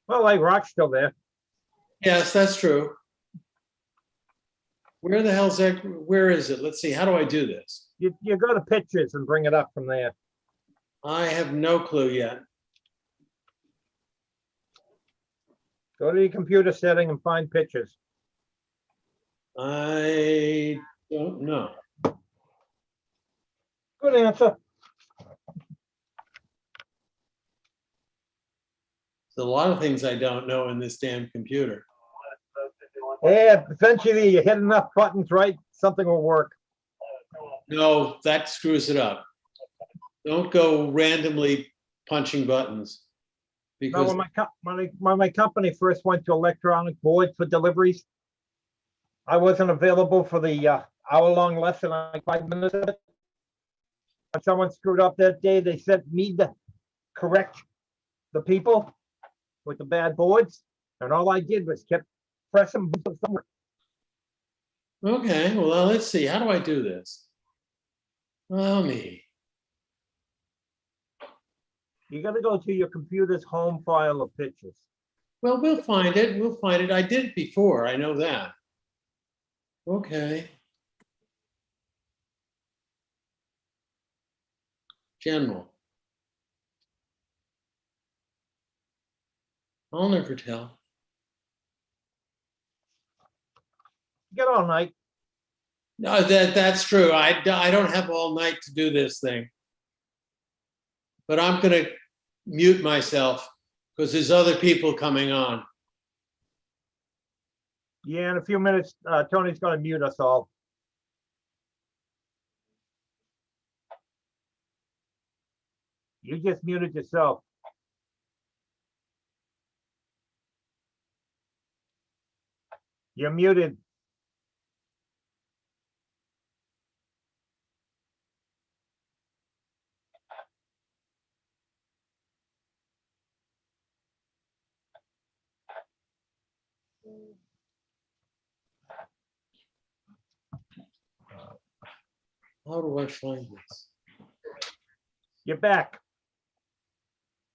Well, like Rock's still there. Yes, that's true. Where the hell's that? Where is it? Let's see. How do I do this? You go to pictures and bring it up from there. I have no clue yet. Go to your computer setting and find pictures. I don't know. Good answer. There's a lot of things I don't know in this damn computer. Yeah, eventually you hit enough buttons, right? Something will work. No, that screws it up. Don't go randomly punching buttons. Now, Because when my company first went to electronic boards for deliveries, I wasn't available for the hour-long lesson, like 5 minutes of it. When someone screwed up that day, they sent me to correct the people with the bad boards, and all I did was kept pressing buttons somewhere. okay, well, let's see. How do I do this? Oh, me. You got to go to your computer's home file of pictures. Well, we'll find it. We'll find it. I did it before. I know that. Okay. General. I'll never tell. You got all night. No, that's true. I don't have all night to do this thing. But I'm going to mute myself because there's other people coming on. Yeah, in a few minutes, Tony's going to mute us all. You just muted yourself. You're muted. How do I find this? You're back.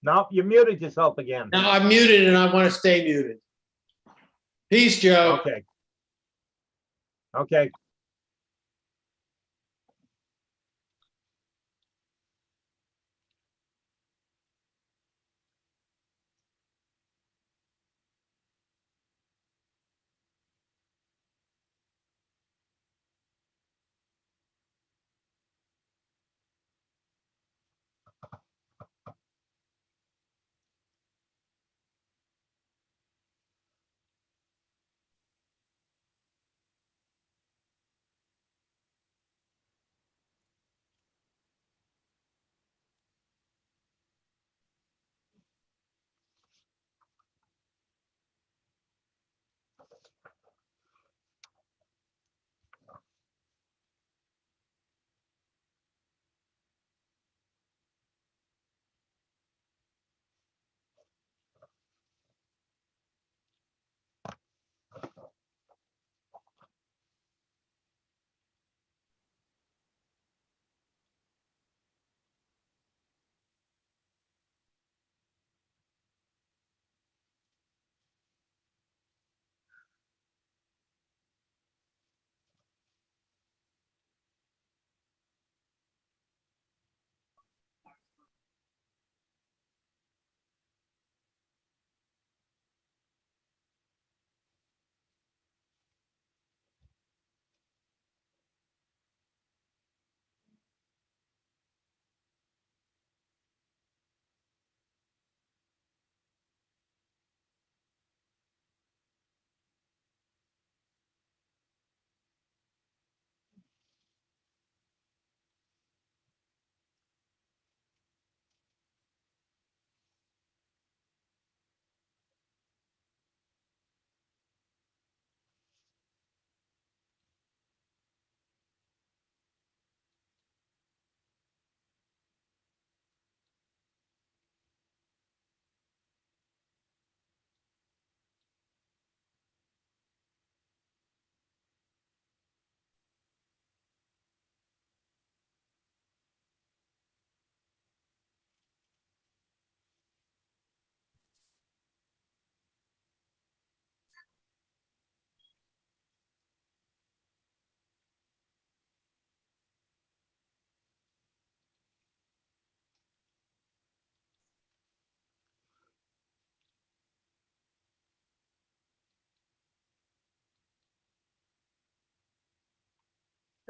No, you muted yourself again. Now I'm muted and I want to stay muted. Peace, Joe. Okay. Okay.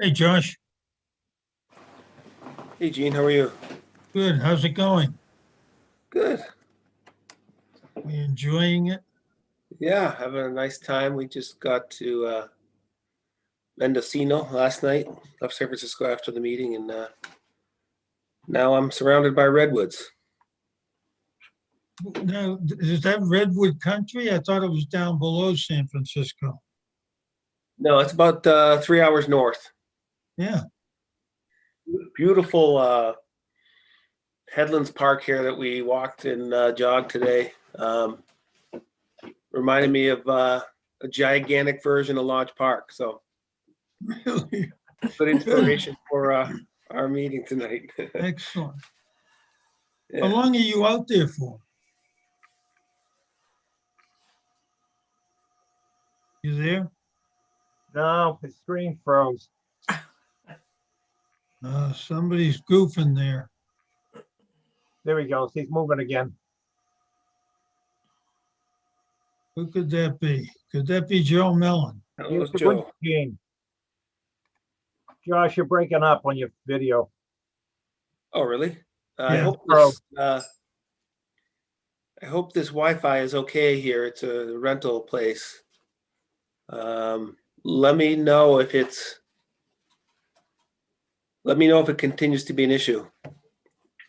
Hey, Josh. Hey, Gene, how are you? Good. How's it going? Good. We enjoying it? Yeah, having a nice time. We just got to Mendocino last night, left San Francisco after the meeting, and now I'm surrounded by redwoods. Now, is that Redwood Country? I thought it was down below San Francisco. No, it's about 3 hours north. Yeah. Beautiful Headlands Park here that we walked and jogged today. Reminded me of a gigantic version of Lodge Park. So Really? good inspiration for our meeting tonight. Excellent. How Yeah. long are you out there for? You there? No, the screen froze. Somebody's goofing there. There he goes. He's moving again. Who could that be? Could that be Joe Mellon? That Here's was the Joe. good Gene. Josh, you're breaking up on your video. Oh, really? Yeah. I hope this Wi-Fi is okay here. It's a rental place. Let me know if it continues to be an issue.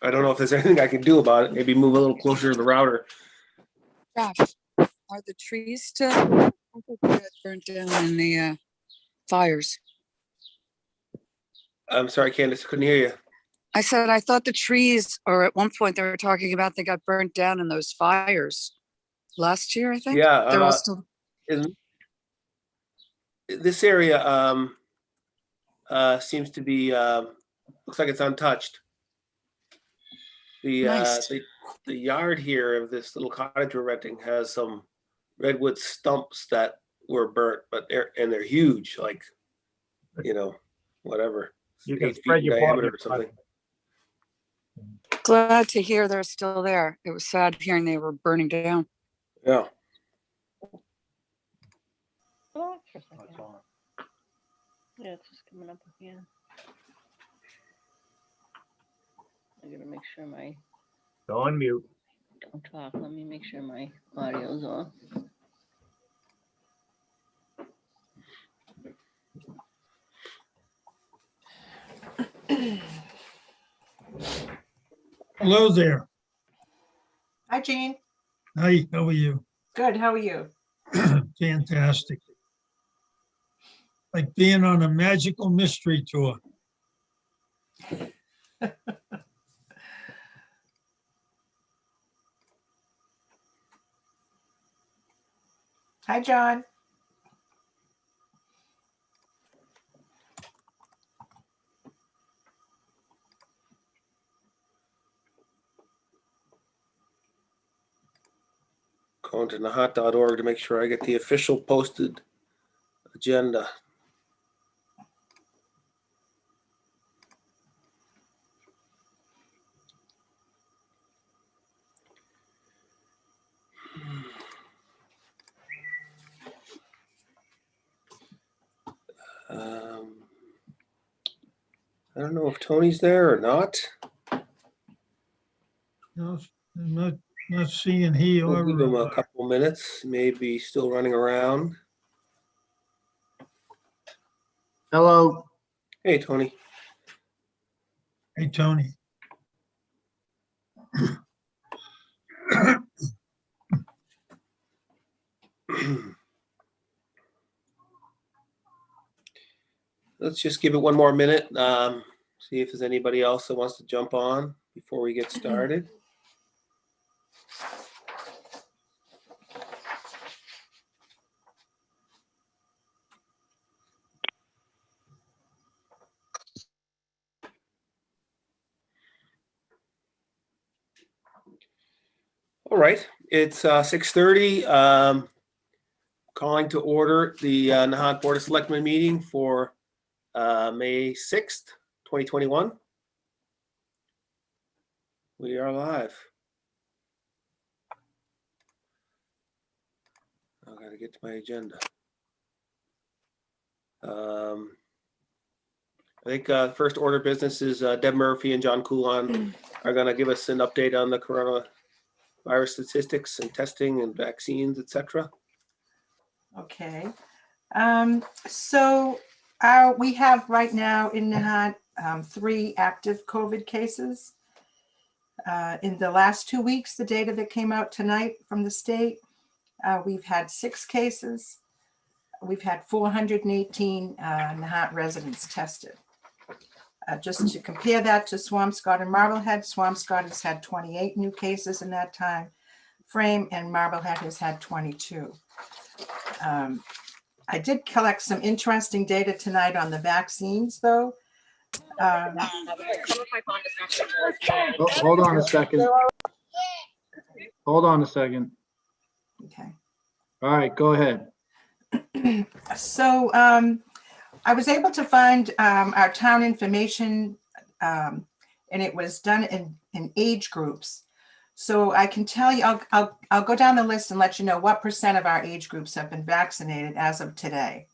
I don't know if there's anything I can do about it. Maybe move a little closer to the router. Josh, are the trees still? I thought they got burnt down in the fires. I'm sorry, Candace, couldn't hear you. I said, I thought the trees, or at one point they were talking about they got burnt down in those fires last year, I think. Yeah, They're all still, in this area seems to be looks like it's untouched. Nice. The yard here of this little cottage we're renting has some redwood stumps that were burnt, but they're huge, like, whatever, You can 8 feet spread in your diameter barbecue or something. glad to hear they're still there. It was sad hearing they were burning down. Yeah. Oh, for a second. Yeah, it's just coming up again. I gotta make sure my, Go on mute. don't talk, let me make sure my audio's on. Hello there. Hi, Jean. Hi, how are you? Good. How are you? Fantastic. Like being on a magical mystery tour. Hi, John. Going to nahant.org to make sure I get the official posted agenda. I don't know if Tony's there or not. No, I'm not seeing he We'll or give him a couple minutes, maybe still running around. Hello. Hey, Tony. Hey, Tony. Let's just give it one more minute. See if there's anybody else that wants to jump on before we get started. All right, it's 6:30. Calling to order the Nahant Board of Selectmen meeting for May 6th, 2021. We are live. I gotta get to my agenda. I think first order of business is Deb Murphy and John Coulon are going to give us an update on the coronavirus statistics and testing and vaccines, etc. Okay. So we have right now in Nahant 3 active COVID cases. In the last 2 weeks, the data that came out tonight from the state, we've had 6 cases. We've had 418 Nahant residents tested. Just to compare that to Swampscott and Marblehead, Swampscott has had 28 new cases in that time frame, and Marblehead has had 22. I did collect some interesting data tonight on the vaccines, though. Oh, hold on a second. Hold on a second. Okay. All right, go ahead. So I was able to find our town information, and it was done in age groups. So I can tell you, I'll go down the list and let you know what % of our age groups have been vaccinated as of today.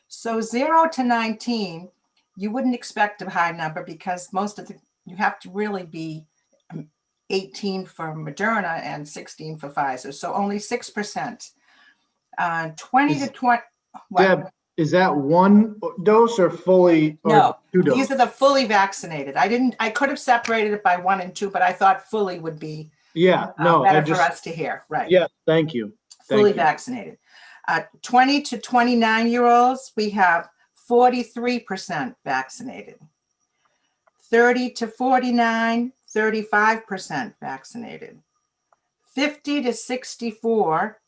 So 0 to 19, you wouldn't expect a high number because you have to really be 18 for Moderna and 16 for Pfizer. So only 6%. 20 to 20. What? Deb, is that 1 dose or fully? Or No, 2 doses? these are the fully vaccinated. I could have separated it by 1 and 2, but I thought fully would be Yeah, no, I better for just, us to hear. Right. yeah, thank you. Fully Thank you. vaccinated. 20 to 29-year-olds, we have 43% vaccinated. 30 to 49, 35% vaccinated. 50 to 64,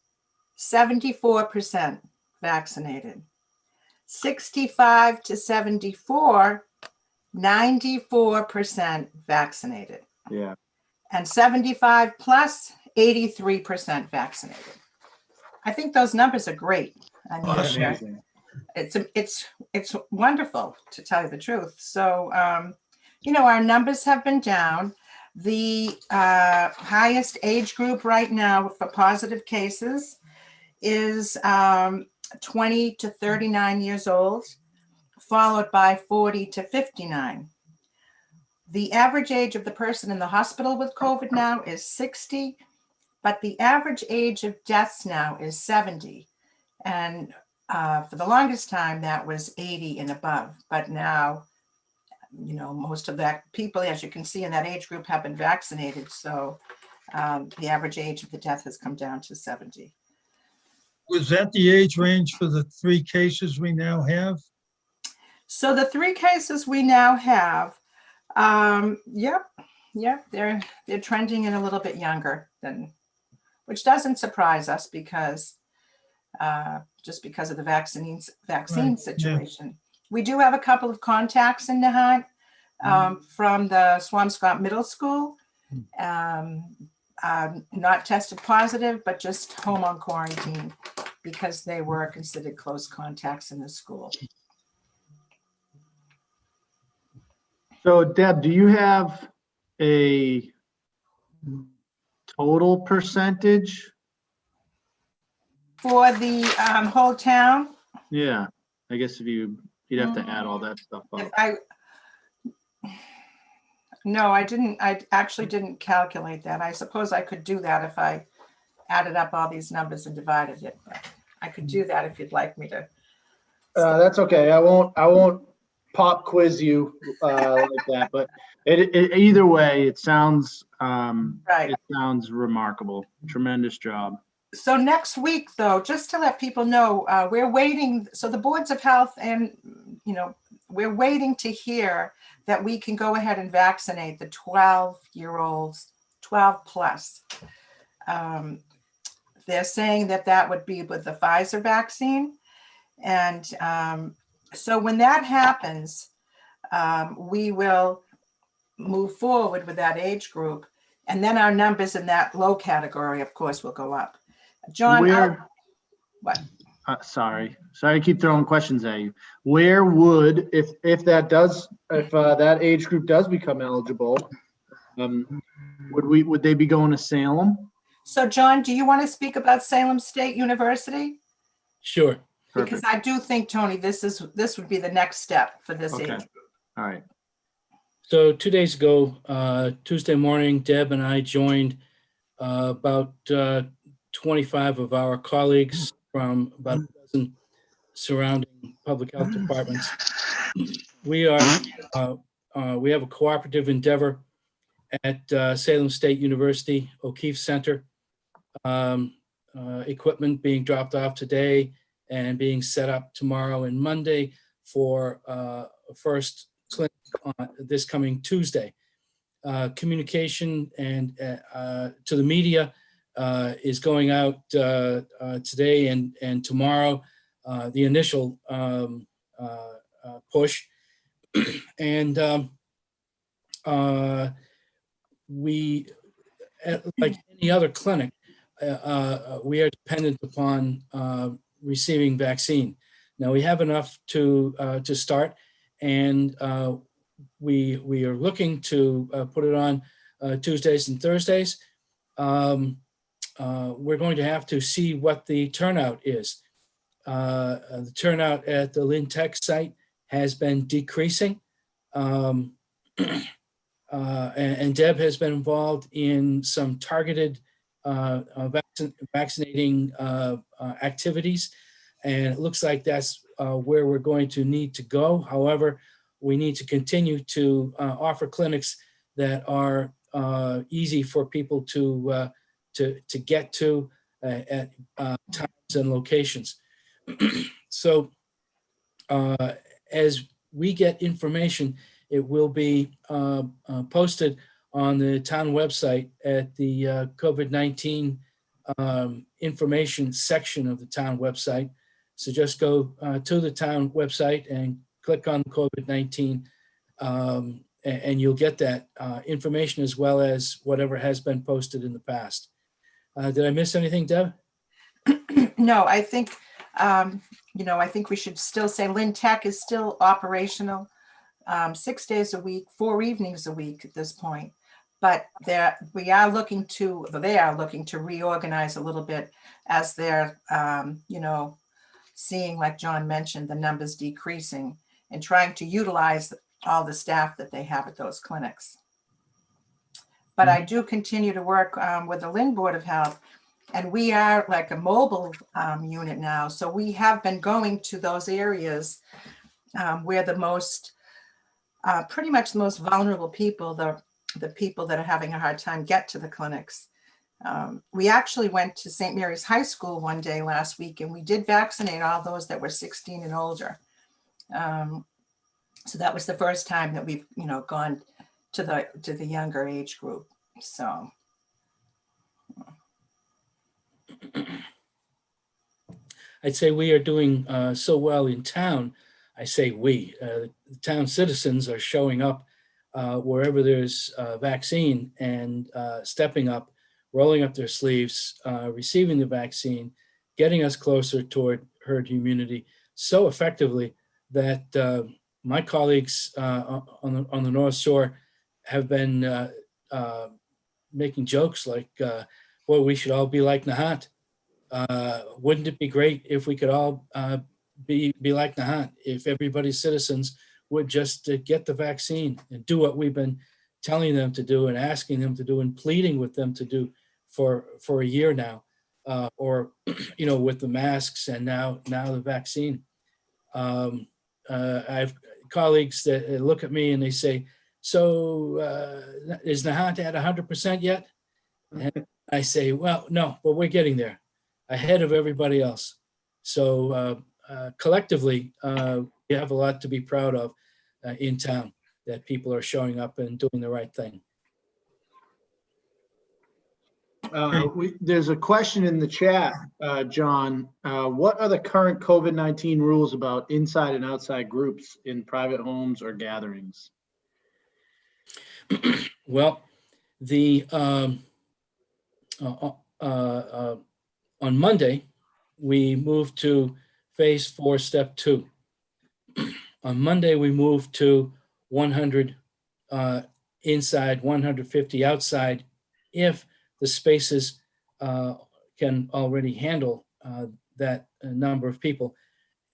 74% vaccinated. 65 to 74, 94% vaccinated. Yeah. And 75 plus, 83% vaccinated. I think those numbers are great. I mean, Awesome. Amazing. it's wonderful, to tell you the truth. So, our numbers have been down. The highest age group right now for positive cases is 20 to 39 years old, followed by 40 to 59. The average age of the person in the hospital with COVID now is 60, but the average age of deaths now is 70. And for the longest time, that was 80 and above. But now, most of that people, as you can see in that age group, have been vaccinated. So the average age of the death has come down to 70. Was that the age range for the 3 cases we now have? So the 3 cases we now have, yep, they're trending in a little bit younger than, which doesn't surprise us because just because of the vaccine Right, situation. We do have a couple of contacts in Nahant from the Swampscott Middle School, not tested positive, but just home on quarantine because they were considered close contacts in the school. So Deb, do you have a total percentage? For the whole town, Yeah, I guess you'd have to add all that stuff up. No, I didn't. I actually didn't calculate that. I suppose I could do that if I added up all these numbers and divided it. But I could do that if you'd like me to. That's okay. I won't pop quiz you like that, but either way, it sounds Right. it sounds remarkable. Tremendous job. So next week, though, just to let people know, we're waiting. So the boards of health and, we're waiting to hear that we can go ahead and vaccinate the 12-year-olds, 12 plus. They're saying that would be with the Pfizer vaccine. And so when that happens, we will move forward with that age group. And then our numbers in that low category, of course, will go up. John, what? Sorry to keep throwing questions at you. Where would, if that age group does become eligible, would they be going to Salem? So John, do you want to speak about Salem State University? Sure. Because I do think, Tony, this would be the next step for this Okay. age. All right. So 2 days ago, Tuesday morning, Deb and I joined about 25 of our colleagues from about a dozen surrounding public health departments. We have a cooperative endeavor at Salem State University O'Keefe Center. Equipment being dropped off today and being set up tomorrow and Monday for first clinic this coming Tuesday. Communication and to the media is going out today and tomorrow, the initial push. And we, like any other clinic, we are dependent upon receiving vaccine. Now we have enough to start, and we are looking to put it on Tuesdays and Thursdays. We're going to have to see what the turnout is. The turnout at the Lynn Tech site has been decreasing. And Deb has been involved in some targeted vaccinating activities. And it looks like that's where we're going to need to go. However, we need to continue to offer clinics that are easy for people to get to at times and locations. So as we get information, it will be posted on the town website at the COVID-19 information section of the town website. So just go to the town website and click on COVID-19 and you'll get that information as well as whatever has been posted in the past. Did I miss anything, Deb? No, I think, I think we should still say Lynn Tech is still operational 6 days a week, 4 evenings a week at this point. But they are looking to reorganize a little bit as they're, seeing, like John mentioned, the numbers decreasing and trying to utilize all the staff that they have at those clinics. But I do continue to work with the Lynn Board of Health, and we are like a mobile unit now. So we have been going to those areas where the most, pretty much the most vulnerable people, the people that are having a hard time get to the clinics. We actually went to St. Mary's High School one day last week, and we did vaccinate all those that were 16 and older. So that was the first time that we've, gone to the younger age group. So. I'd say we are doing so well in town. I say we, the town citizens are showing up wherever there's vaccine and stepping up, rolling up their sleeves, receiving the vaccine, getting us closer toward herd immunity so effectively that my colleagues on the North Shore have been making jokes like, boy, we should all be like Nahant. Wouldn't it be great if we could all be like Nahant, if everybody's citizens would just get the vaccine and do what we've been telling them to do and asking them to do and pleading with them to do for a year now, or with the masks and now the vaccine. I have colleagues that look at me and they say, so is Nahant at 100% yet? And I say, well, no, but we're getting there ahead of everybody else. So collectively, we have a lot to be proud of in town, that people are showing up and doing the right thing. There's a question in the chat, John. What are the current COVID-19 rules about inside and outside groups in private homes or gatherings? Well, on Monday, we moved to phase 4, step 2. On Monday, we moved to 100 inside, 150 outside, if the spaces can already handle that number of people,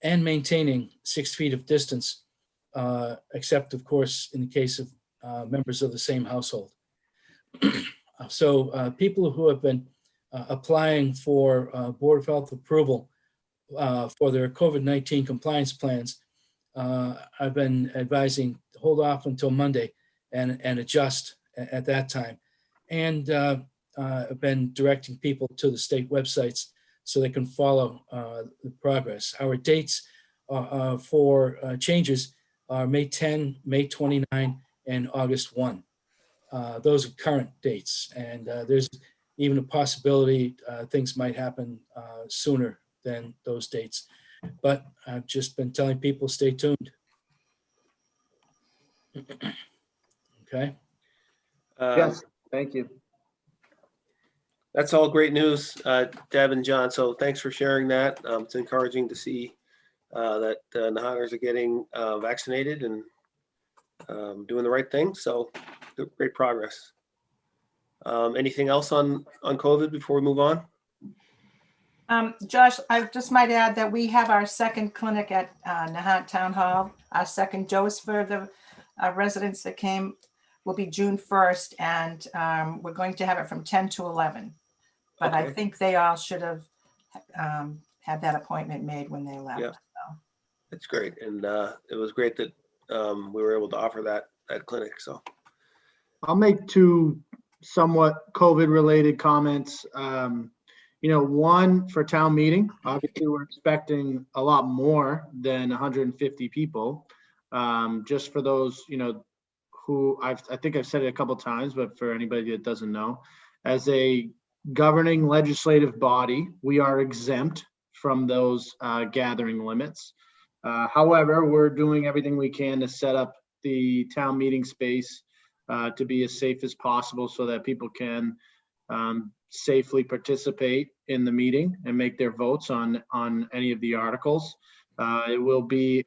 and maintaining 6 feet of distance. except of course in the case of members of the same household. So people who have been applying for Board of Health approval for their COVID-19 compliance plans, I've been advising hold off until Monday and adjust at that time. And I've been directing people to the state websites so they can follow the progress. Our dates for changes are May 10, May 29, and August 1. Those are current dates, and there's even a possibility things might happen sooner than those dates. But I've just been telling people, stay tuned. Okay. Yes, thank you. That's all great news, Deb and John. So thanks for sharing that. It's encouraging to see that Nahanters are getting vaccinated and doing the right thing. So great progress. Anything else on COVID before we move on? Josh, I just might add that we have our second clinic at Nahant Town Hall. Our second dose for the residents that came will be June 1st, and we're going to have it from 10 to 11. But I Okay. think they all should have had that appointment made when they left. Yeah. So. That's great. And it was great that we were able to offer that clinic. So I'll make two somewhat COVID-related comments. One for town meeting. Obviously, we're expecting a lot more than 150 people. Just for those, who I think I've said it a couple times, but for anybody that doesn't know, as a governing legislative body, we are exempt from those gathering limits. However, we're doing everything we can to set up the town meeting space to be as safe as possible so that people can safely participate in the meeting and make their votes on any of the articles. It will be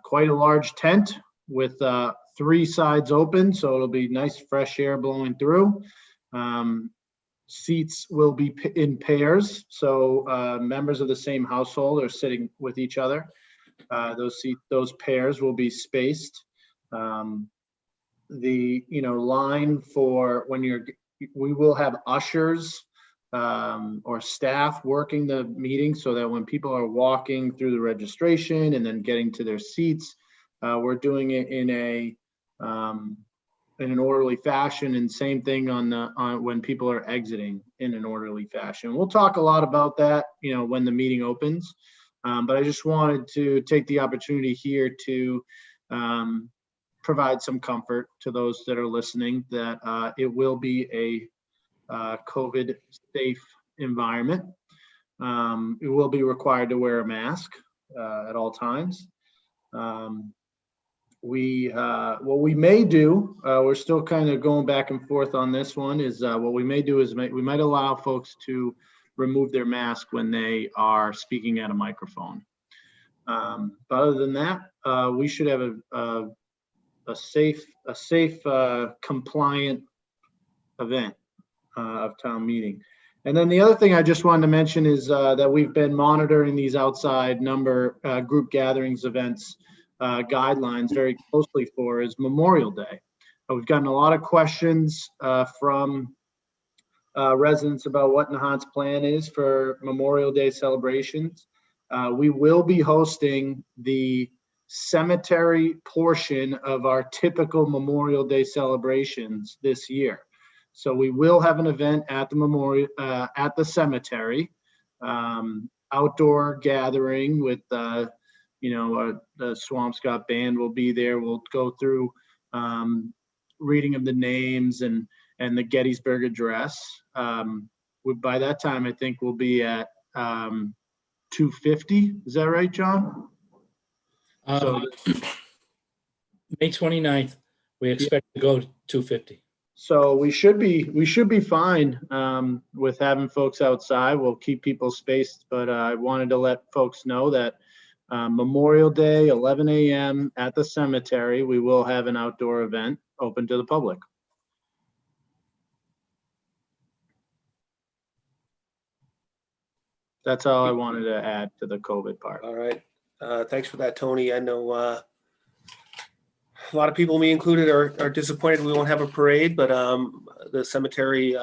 quite a large tent with 3 sides open, so it'll be nice fresh air blowing through. Seats will be in pairs, so members of the same household are sitting with each other. Those pairs will be spaced. The line for when we will have ushers or staff working the meeting so that when people are walking through the registration and then getting to their seats, we're doing it in an orderly fashion, and same thing on when people are exiting in an orderly fashion. We'll talk a lot about that, when the meeting opens. But I just wanted to take the opportunity here to provide some comfort to those that are listening that it will be a COVID safe environment. It will be required to wear a mask at all times. What we may do, we're still kind of going back and forth on this one, is what we may do is we might allow folks to remove their mask when they are speaking at a microphone. But other than that, we should have a safe, compliant event of town meeting. And then the other thing I just wanted to mention is that we've been monitoring these outside group gatherings events guidelines very closely for is Memorial Day. We've gotten a lot of questions from residents about what Nahant's plan is for Memorial Day celebrations. We will be hosting the cemetery portion of our typical Memorial Day celebrations this year. So we will have an event at the cemetery, outdoor gathering with the Swampscott band will be there. We'll go through reading of the names and the Gettysburg Address. By that time, I think we'll be at 250. Is that right, John? May 29th, we expect to go to 250. So we should be fine with having folks outside. We'll keep people spaced, but I wanted to let folks know that Memorial Day, 11 a.m. at the cemetery, we will have an outdoor event open to the public. That's all I wanted to add to the COVID part. all right. Thanks for that, Tony. I know a lot of people, me included, are disappointed we won't have a parade, but the cemetery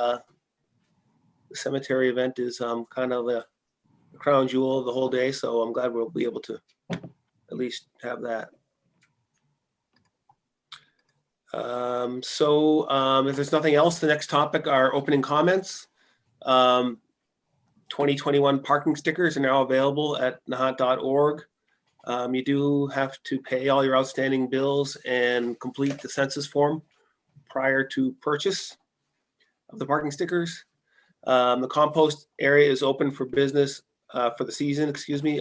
event is kind of the crown jewel of the whole day. So I'm glad we'll be able to at least have that. If there's nothing else, the next topic are opening comments. 2021 parking stickers are now available at nahant.org. You do have to pay all your outstanding bills and complete the census form prior to purchase of the parking stickers. The compost area is open for business for the season,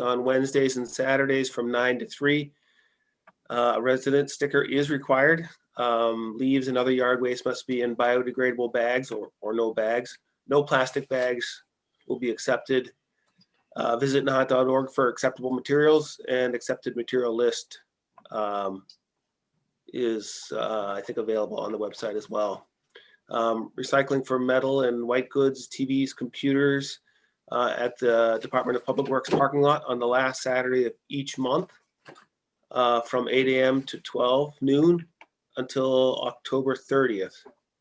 on Wednesdays and Saturdays from 9 to 3. A resident sticker is required. Leaves and other yard waste must be in biodegradable bags or no bags. No plastic bags will be accepted. Visit nahant.org for acceptable materials, and accepted material list is, I think, available on the website as well. Recycling for metal and white goods, TVs, computers at the Department of Public Works parking lot on the last Saturday of each month from 8 a.m. to 12 noon until October 30th.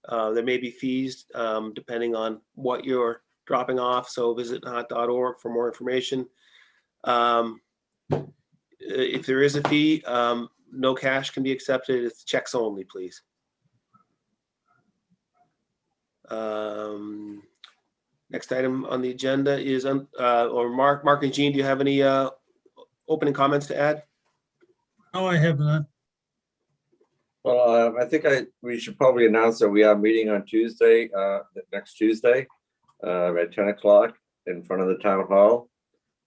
There may be fees depending on what you're dropping off, so visit nahant.org for more information. If there is a fee, no cash can be accepted. It's checks only, please. Next item on the agenda is, Mark and Jean, do you have any opening comments to add? No, I have none. Well, I think we should probably announce that we are meeting on Tuesday, next Tuesday, at 10 o'clock in front of the town hall.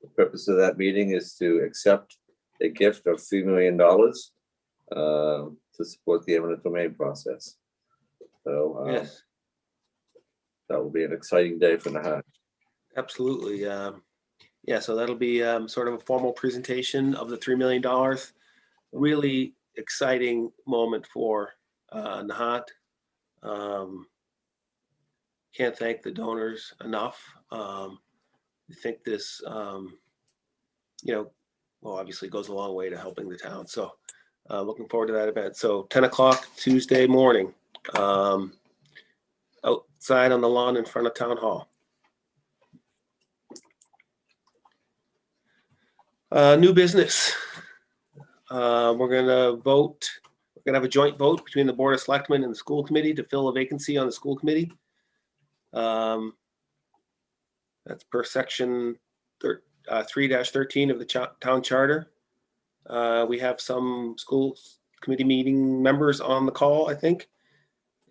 The purpose of that meeting is to accept a gift of $3 million to support the eminent domain process. So Yes, that will be an exciting day for Nahant. absolutely. Yeah, so that'll be sort of a formal presentation of the $3 million. Really exciting moment for Nahant. Can't thank the donors enough. I think this, obviously goes a long way to helping the town. So looking forward to that event. So 10 o'clock Tuesday morning, outside on the lawn in front of Town Hall. New business. We're gonna vote. We're gonna have a joint vote between the Board of Selectmen and the school committee to fill a vacancy on the school committee. That's per section 3-13 of the town charter. We have some school committee meeting members on the call, I think.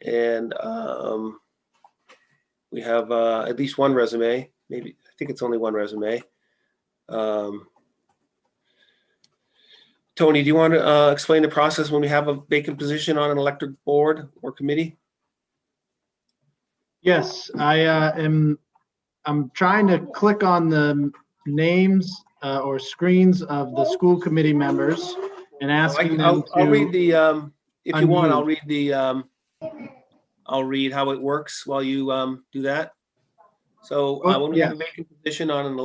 And we have at least one resume. Maybe, I think it's only one resume. Tony, do you want to explain the process when we have a vacant position on an elected board or committee? Yes, I'm trying to click on the names or screens of the school committee members and asking them I'll read to, the, if you want, I'll unmute. read the, I'll read how it works while you do that. So when we have a vacant position on an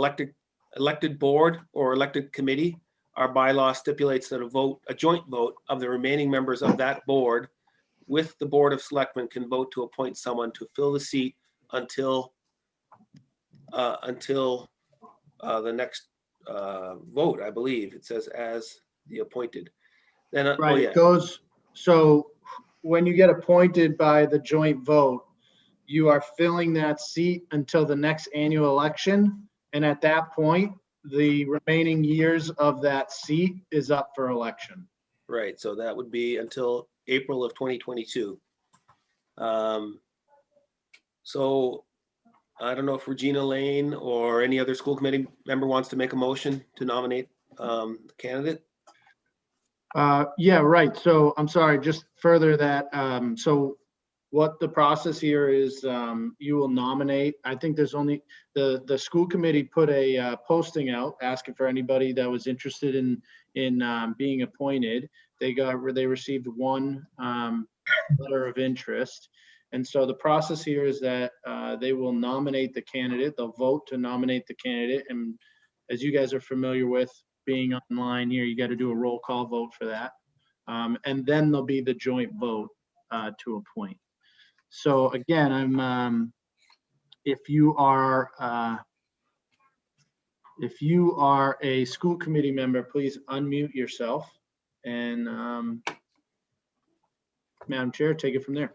elected board or elected committee, our bylaw stipulates that a joint vote of the remaining members of that board with the Board of Selectmen can vote to appoint someone to fill the seat until the next vote, I believe. It says as the appointed. Then, right, it goes, so when you get appointed by the joint vote, you are filling that seat until the next annual election. And at that point, the remaining years of that seat is up for election. Right, so that would be until April of 2022. So I don't know if Regina Lane or any other school committee member wants to make a motion to nominate the candidate. Yeah, right. So I'm sorry, just further that. So what the process here is, you will nominate. I think there's only the school committee put a posting out asking for anybody that was interested in being appointed. They received one letter of interest. And so the process here is that they will nominate the candidate. They'll vote to nominate the candidate. And as you guys are familiar with, being online here, you got to do a roll call vote for that. And then there'll be the joint vote to appoint. So again, if you are a school committee member, please unmute yourself. And Madam Chair, take it from there.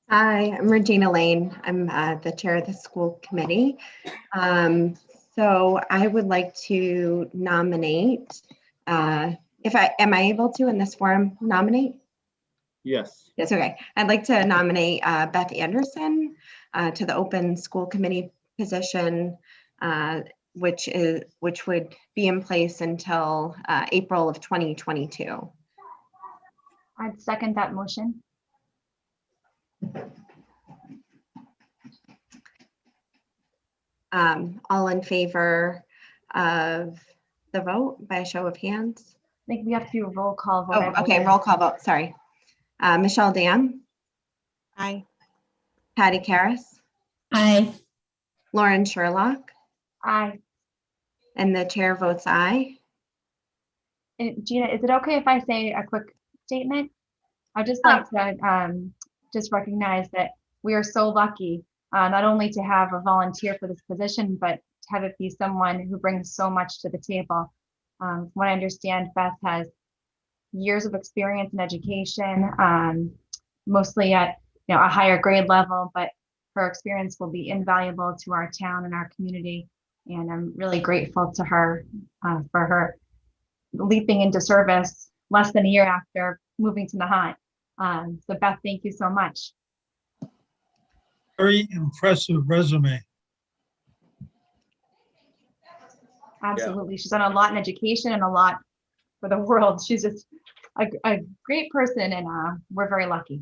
Hi, I'm Regina Lane. I'm the chair of the school committee. So I would like to nominate, am I able to in this forum nominate? Yes. Yes, okay. I'd like to nominate Beth Anderson to the open school committee position, which would be in place until April of 2022. I'd second that motion. All in favor of the vote by a show of hands? I think we have to do a roll call vote. Oh, okay, roll call vote, sorry. Michelle Dam, Aye. Patty Karras, Aye. Lauren Sherlock, Aye. and the chair votes aye. And Gina, is it okay if I say a quick statement? I'd just like to just recognize that we are so lucky not only to have a volunteer for this position, but to have it be someone who brings so much to the table. From what I understand, Beth has years of experience in education, mostly at a higher grade level, but her experience will be invaluable to our town and our community. And I'm really grateful to her for her leaping into service less than a year after moving to Nahant. So Beth, thank you so much. Very impressive resume. Absolutely. She's done a lot in education and a lot for the world. She's just a great person, and we're very lucky.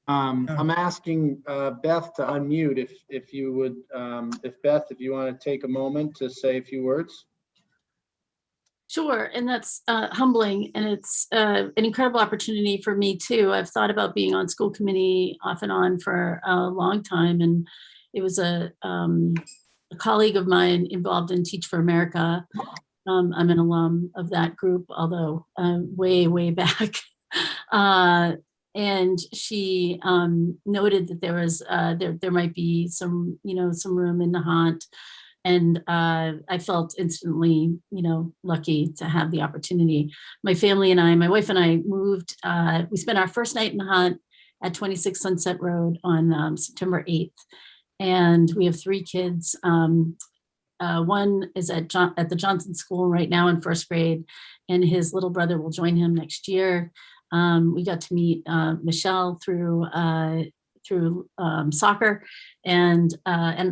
I'm asking Beth to unmute if you would, Beth, if you want to take a moment to say a few words. Sure, and that's humbling, and it's an incredible opportunity for me too. I've thought about being on school committee off and on for a long time, and it was a colleague of mine involved in Teach for America. I'm an alum of that group, although way back. And she noted that there was there might be some room in Nahant. And I felt instantly, lucky to have the opportunity. My family and I, my wife and I moved, we spent our first night in Nahant at 26 Sunset Road on September 8th. And we have 3 kids. One is at the Johnson School right now in first grade, and his little brother will join him next year. We got to meet Michelle through soccer, and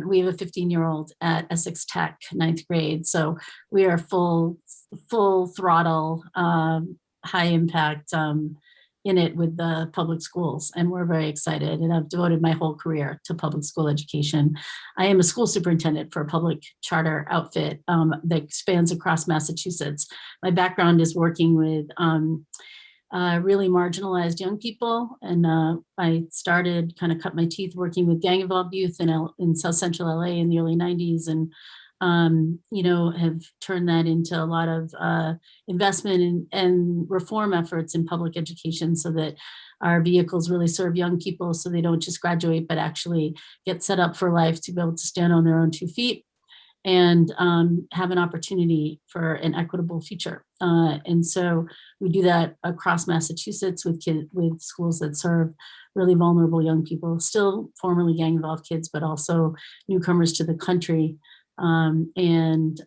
we have a 15-year-old at Essex Tech, 9th grade. So we are full throttle, high impact in it with the public schools, and we're very excited. And I've devoted my whole career to public school education. I am a school superintendent for a public charter outfit that spans across Massachusetts. My background is working with really marginalized young people. And I started, kind of cut my teeth working with gang involved youth in South Central LA in the early 90s, and have turned that into a lot of investment and reform efforts in public education, so that our vehicles really serve young people, so they don't just graduate, but actually get set up for life to be able to stand on their own 2 feet and have an opportunity for an equitable future. And so we do that across Massachusetts with schools that serve really vulnerable young people, still formerly gang involved kids, but also newcomers to the country. And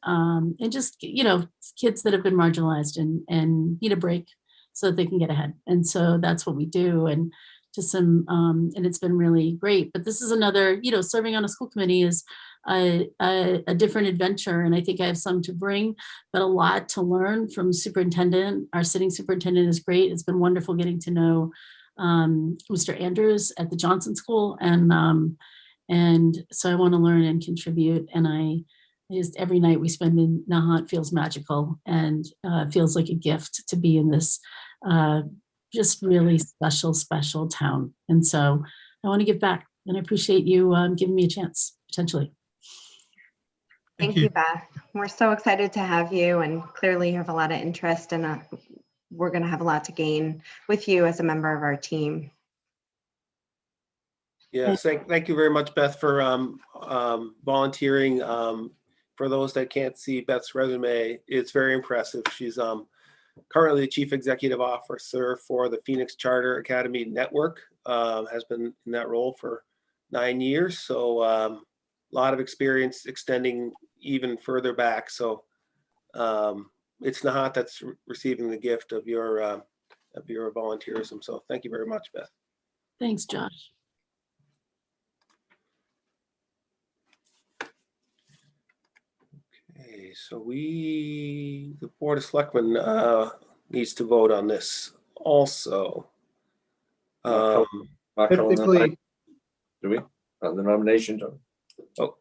just, kids that have been marginalized and need a break so that they can get ahead. And so that's what we do. And and it's been really great. But this is another, serving on a school committee is a different adventure. And I think I have some to bring, but a lot to learn from superintendent. Our sitting superintendent is great. It's been wonderful getting to know Mr. Andrews at the Johnson School. And so I want to learn and contribute. And just every night we spend in Nahant feels magical, and feels like a gift to be in this just really special town. And so I want to give back, and I appreciate you giving me a chance, potentially. Thank you, Beth. We're so excited to have you, and clearly you have a lot of interest, and we're going to have a lot to gain with you as a member of our team. Yes, thank you very much, Beth, for volunteering. For those that can't see Beth's resume, it's very impressive. She's currently the Chief Executive Officer for the Phoenix Charter Academy Network, has been in that role for 9 years. So a lot of experience extending even further back. So it's Nahant that's receiving the gift of your volunteerism. So thank you very much, Beth. Thanks, Josh. Okay, so the Board of Selectmen needs to vote on this also. Mark Cullen and I- Typically, Do we? On the nomination? Oh.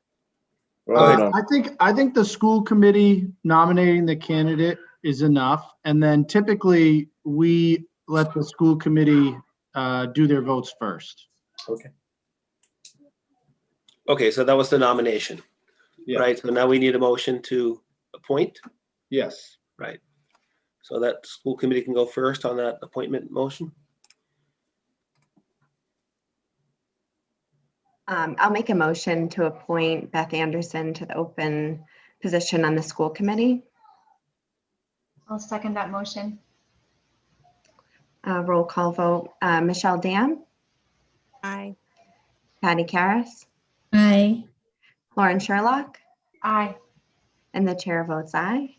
I think the school committee nominating the candidate is enough. And then typically we let the school committee do their votes first. Okay. Okay, so that was the nomination, Yeah. right? So now we need a motion to appoint, Yes. right? So that school committee can go first on that appointment motion. I'll make a motion to appoint Beth Anderson to the open position on the school committee. I'll second that motion. Roll call vote. Michelle Dam, Aye. Patty Karas, Aye. Lauren Sherlock, Aye. and the chair votes aye.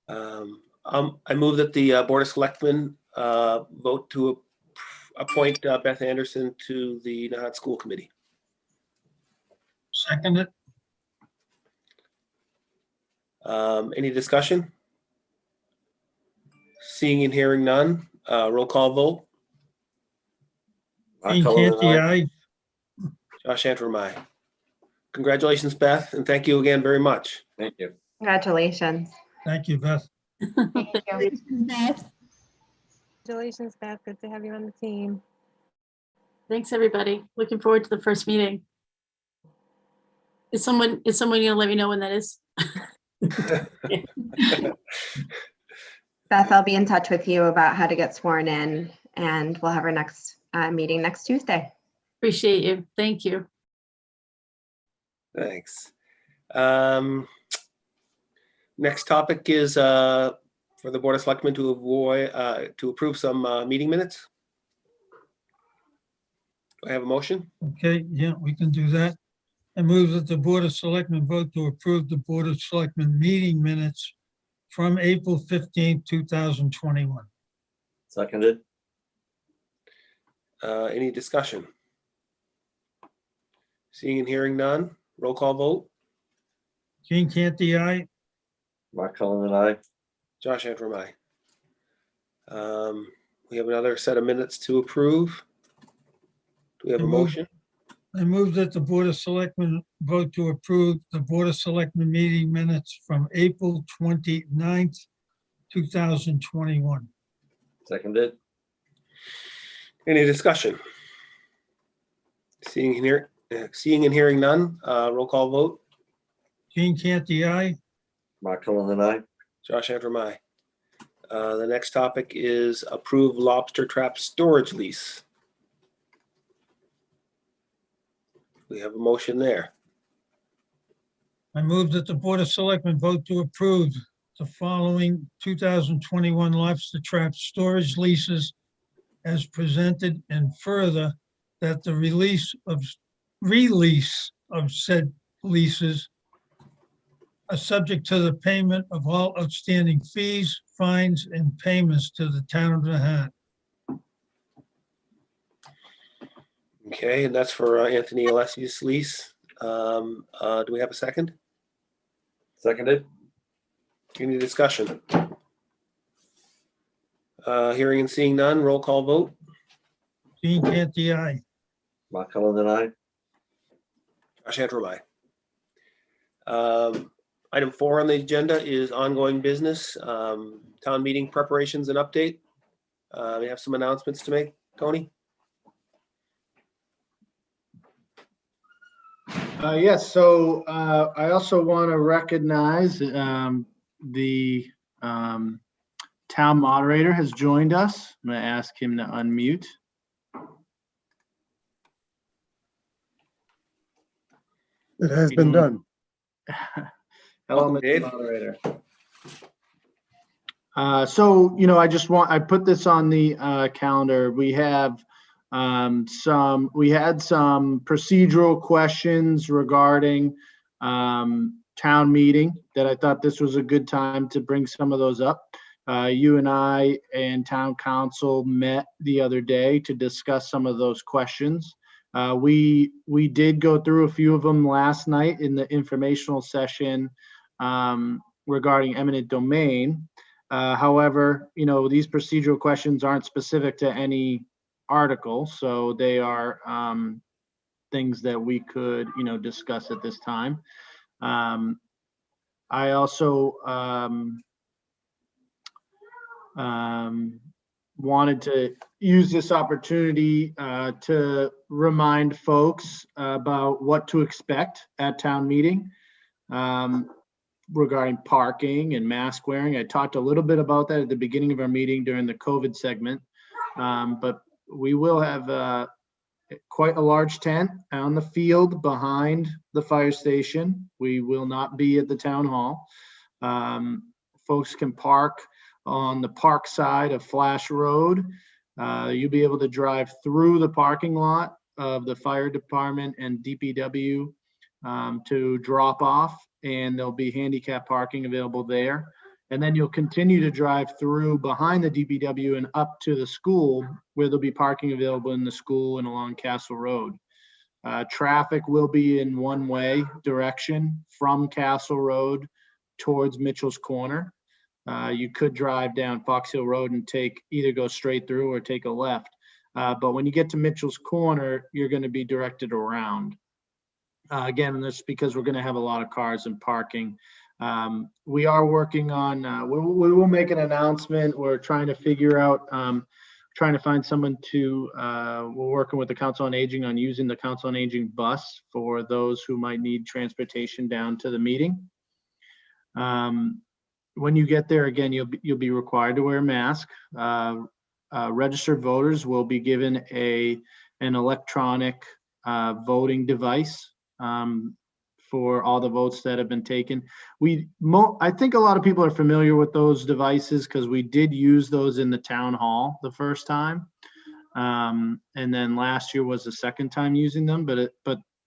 I move that the Board of Selectmen vote to appoint Beth Anderson to the Nahant School Committee. Second it. Any discussion? Seeing and hearing none, roll call vote. Mark Gene Cullen and Canty, I- aye. Josh Antrim, aye. Congratulations, Beth, and thank you again very much. Thank you. Congratulations. Thank you, Beth. Thank you. Beth. Congratulations, Beth. Good to have you on the team. Thanks, everybody. Looking forward to the first meeting. Is someone gonna let me know when that is? Beth, I'll be in touch with you about how to get sworn in, and we'll have our next meeting next Tuesday. Appreciate you. Thank you. Thanks. Next topic is for the Board of Selectmen to approve some meeting minutes. Do I have a motion? Okay, yeah, we can do that. I move that the Board of Selectmen vote to approve the Board of Selectmen meeting minutes from April 15th, 2021. Seconded. Any discussion? Seeing and hearing none, roll call vote. Gene Canty, aye. Mark Cullen and I. Josh Antrim, aye. We have another set of minutes to approve. Do we have a motion? I move that the Board of Selectmen vote to approve the Board of Selectmen meeting minutes from April 29th, 2021. Seconded. Any discussion? Seeing and hearing none, roll call vote. Gene Canty, aye. Mark Cullen and I. Josh Antrim, aye. The next topic is approve lobster trap storage lease. We have a motion there. I move that the Board of Selectmen vote to approve the following 2021 lobster trap storage leases as presented, and further that the release of said leases are subject to the payment of all outstanding fees, fines, and payments to the town of Nahant. Okay, and that's for Anthony Alessi's lease. Do we have a second? Seconded. Any discussion? Hearing and seeing none, roll call vote. Gene Canty, aye. Mark Cullen and I. Josh Antrim, aye. Item 4 on the agenda is ongoing business, town meeting preparations and update. We have some announcements to make, Tony? Yes, so I also want to recognize the town moderator has joined us. I'm going to ask him to unmute. It has been done. Hello, Welcome, Mr. Dave. Moderator. So, I put this on the calendar. We had some procedural questions regarding town meeting that I thought this was a good time to bring some of those up. You and I and town council met the other day to discuss some of those questions. We did go through a few of them last night in the informational session regarding eminent domain. However, these procedural questions aren't specific to any article, so they are things that we could, discuss at this time. I also wanted to use this opportunity to remind folks about what to expect at town meeting regarding parking and mask wearing. I talked a little bit about that at the beginning of our meeting during the COVID segment, but we will have quite a large tent on the field behind the fire station. We will not be at the town hall. Folks can park on the park side of Flash Road. You'll be able to drive through the parking lot of the fire department and DPW to drop off, and there'll be handicap parking available there. And then you'll continue to drive through behind the DPW and up to the school, where there'll be parking available in the school and along Castle Road. Traffic will be in one-way direction from Castle Road towards Mitchell's Corner. You could drive down Fox Hill Road and either go straight through or take a left. But when you get to Mitchell's Corner, you're going to be directed around. Again, that's because we're going to have a lot of cars and parking. We are working on, we will make an announcement. We're trying to figure out, trying to find someone to, we're working with the Council on Aging on using the Council on Aging bus for those who might need transportation down to the meeting. When you get there, again, you'll be required to wear a mask. Registered voters will be given an electronic voting device for all the votes that have been taken. I think a lot of people are familiar with those devices because we did use those in the town hall the first time. And then last year was the second time using them, but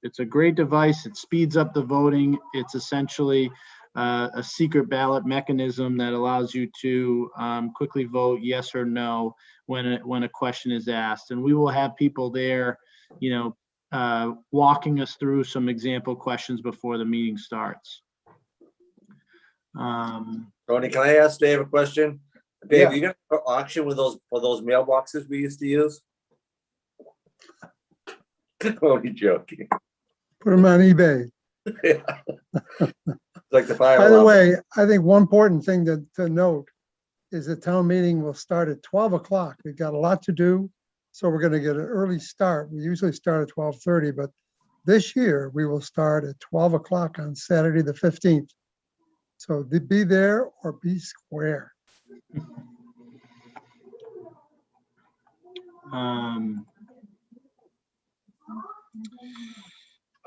it's a great device. It speeds up the voting. It's essentially a secret ballot mechanism that allows you to quickly vote yes or no when a question is asked. And we will have people there, walking us through some example questions before the meeting starts. Tony, can I ask Dave a question? Dave, Yeah. you got an auction with those mailboxes we used to use? Only joking. Put them on eBay. It's like the fire By the alarm. way, I think one important thing to note is the town meeting will start at 12 o'clock. We've got a lot to do, so we're going to get an early start. We usually start at 12:30, but this year we will start at 12 o'clock on Saturday, the 15th. So be there or be square.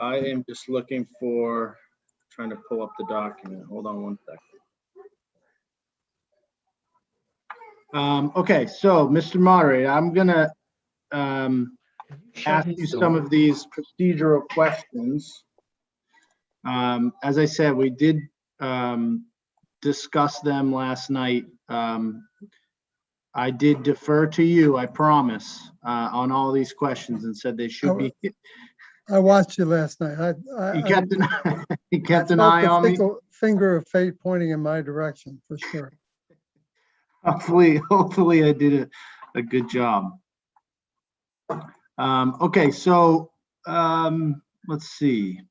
I am just looking for, trying to pull up the document. Hold on one second. Okay, so Mr. Moderator, I'm gonna ask you some of these procedural questions. As I said, we did discuss them last night. I did defer to you, I promise, on all these questions and said they should be. I watched you last night. He kept an felt eye the on me. finger of fate pointing in my direction, for sure. Hopefully I did a good job. Okay, so let's see.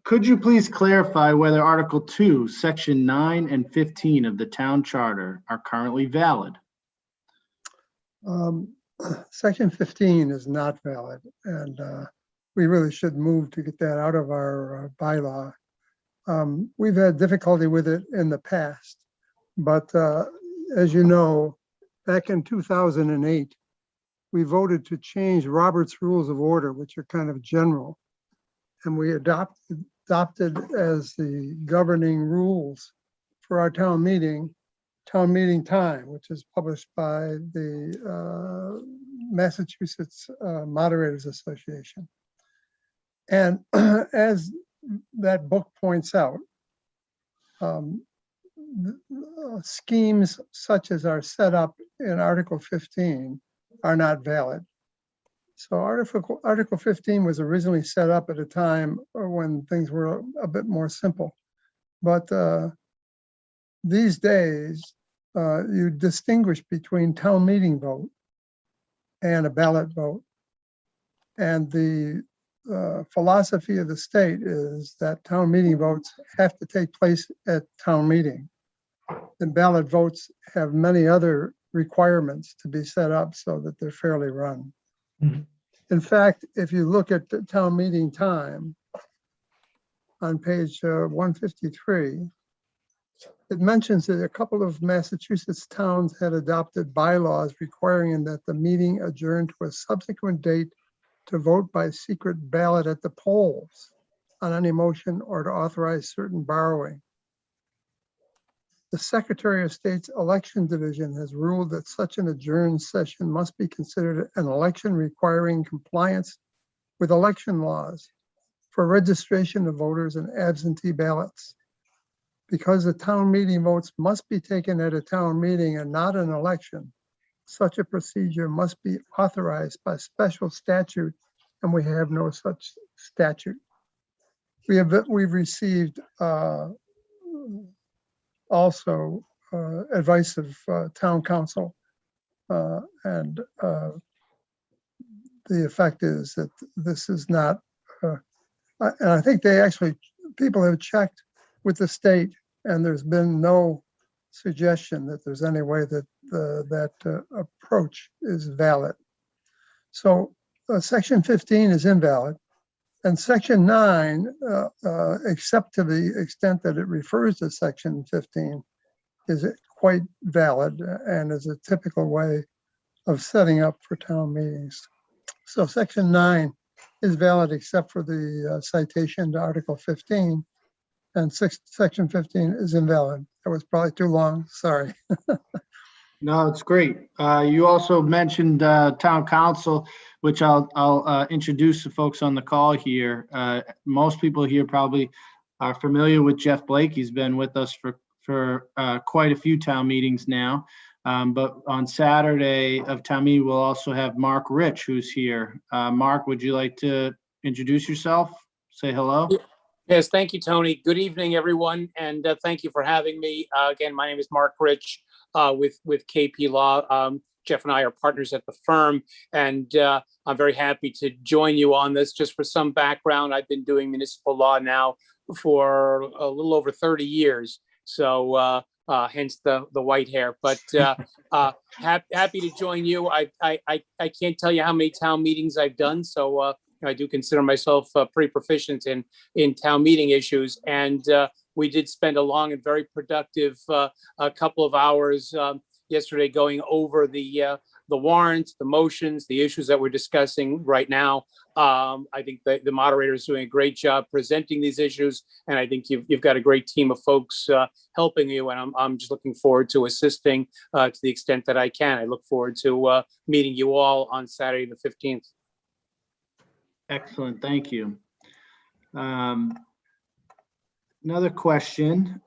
Could you please clarify whether Article 2, Section 9 and 15 of the town charter are currently valid? Section 15 is not valid, and we really should move to get that out of our bylaw. We've had difficulty with it in the past, but as you know, back in 2008, we voted to change Robert's Rules of Order, which are kind of general, and we adopted as the governing rules for our town meeting time, which is published by the Massachusetts Moderators Association. And as that book points out, schemes such as are set up in Article 15 are not valid. So Article 15 was originally set up at a time when things were a bit more simple. But these days, you distinguish between town meeting vote and a ballot vote. And the philosophy of the state is that town meeting votes have to take place at town meeting. And ballot votes have many other requirements to be set up so that they're fairly run. In fact, if you look at the town meeting time on page 153, it mentions that a couple of Massachusetts towns had adopted bylaws requiring that the meeting adjourn to a subsequent date to vote by secret ballot at the polls on any motion or to authorize certain borrowing. The Secretary of State's Election Division has ruled that such an adjourned session must be considered an election requiring compliance with election laws for registration of voters and absentee ballots. Because the town meeting votes must be taken at a town meeting and not an election, such a procedure must be authorized by special statute, and we have no such statute. We've received also advice of town council, and the effect is that this is not, and I think people have checked with the state, and there's been no suggestion that there's any way that that approach is valid. So Section 15 is invalid, and Section 9, except to the extent that it refers to Section 15, is quite valid and is a typical way of setting up for town meetings. So Section 9 is valid except for the citation to Article 15, and Section 15 is invalid. That was probably too long, sorry. No, it's great. You also mentioned town council, which I'll introduce the folks on the call here. Most people here probably are familiar with Jeff Blake. He's been with us for quite a few town meetings now. But on Saturday of town meeting, we'll also have Mark Rich, who's here. Mark, would you like to introduce yourself? Say hello. Yes, thank you, Tony. Good evening, everyone, and thank you for having me. Again, my name is Mark Rich with KP Law. Jeff and I are partners at the firm, and I'm very happy to join you on this. Just for some background, I've been doing municipal law now for a little over 30 years, so hence the white hair. But happy to join you. I can't tell you how many town meetings I've done, so I do consider myself pretty proficient in town meeting issues. And we did spend a long and very productive a couple of hours yesterday going over the warrant, the motions, the issues that we're discussing right now. I think the moderator is doing a great job presenting these issues, and I think you've got a great team of folks helping you, and I'm just looking forward to assisting to the extent that I can. I look forward to meeting you all on Saturday the 15th. Excellent, thank you. Another question.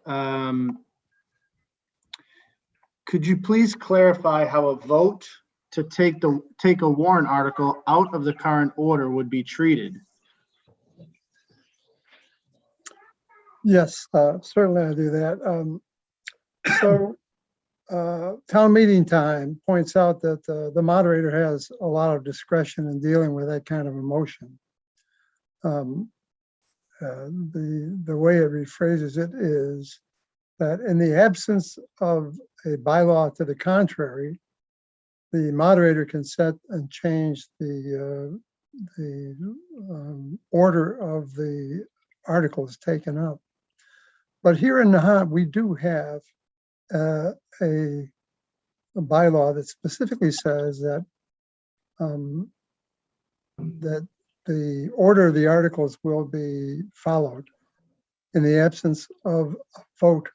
Could you please clarify how a vote to take a warrant article out of the current order would be treated? Yes, certainly I do that. Town meeting time points out that the moderator has a lot of discretion in dealing with that kind of a motion. The way it rephrases it is that in the absence of a bylaw to the contrary, the moderator can set and change the order of the articles taken up. But here in Nahant, we do have a bylaw that specifically says that that the order of the articles will be followed in the absence of a vote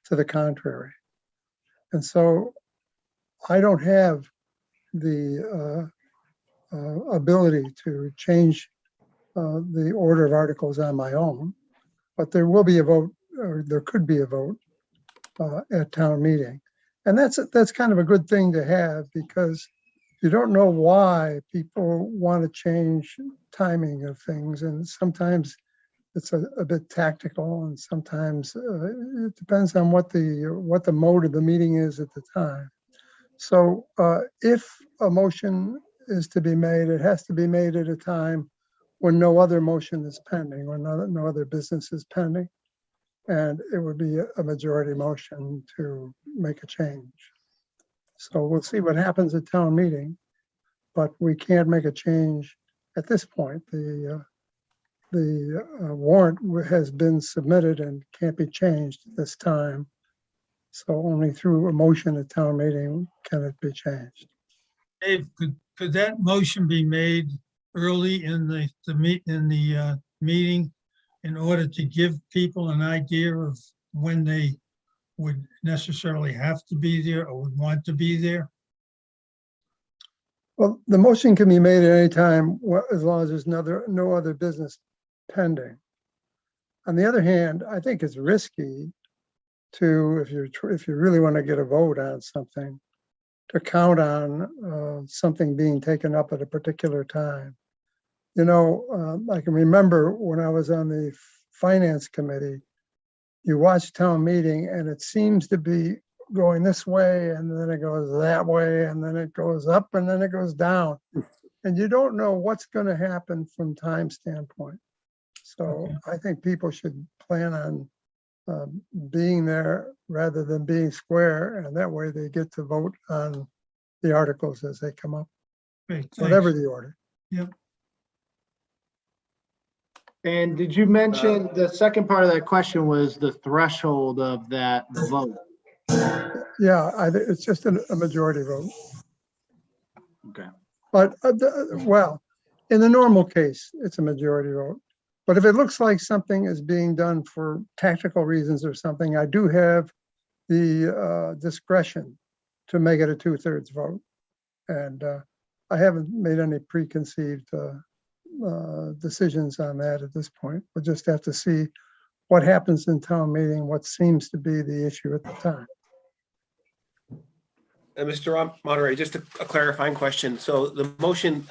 to the contrary. And so I don't have the ability to change the order of articles on my own, but there will be a vote, or there could be a vote at town meeting. And that's kind of a good thing to have, because you don't know why people want to change timing of things. And sometimes it's a bit tactical, and sometimes it depends on what the mode of the meeting is at the time. So if a motion is to be made, it has to be made at a time when no other motion is pending, or no other business is pending. And it would be a majority motion to make a change. So we'll see what happens at town meeting, but we can't make a change at this point. The warrant has been submitted and can't be changed at this time. So only through a motion at town meeting can it be changed. Dave, could that motion be made early in the meeting in order to give people an idea of when they would necessarily have to be there or would want to be there? Well, the motion can be made at any time, as long as there's no other business pending. On the other hand, I think it's risky to, if you really want to get a vote on something, to count on something being taken up at a particular time. You know, I can remember when I was on the finance committee, you watch town meeting and it seems to be going this way, and then it goes that way, and then it goes up, and then it goes down. And you don't know what's going to happen from time standpoint. So I think people should plan on being there rather than being square, and that way they get to vote on the articles as they come up, Great, whatever thanks. the order. Yep. And did you mention, the second part of that question was the threshold of that vote? Yeah, it's just a majority vote. Okay. But, well, in the normal case, it's a majority vote. But if it looks like something is being done for tactical reasons or something, I do have the discretion to make it a 2/3 vote. And I haven't made any preconceived decisions on that at this point. We'll just have to see what happens in town meeting, what seems to be the issue at the time. Mr. Moderator, just a clarifying question. So the motion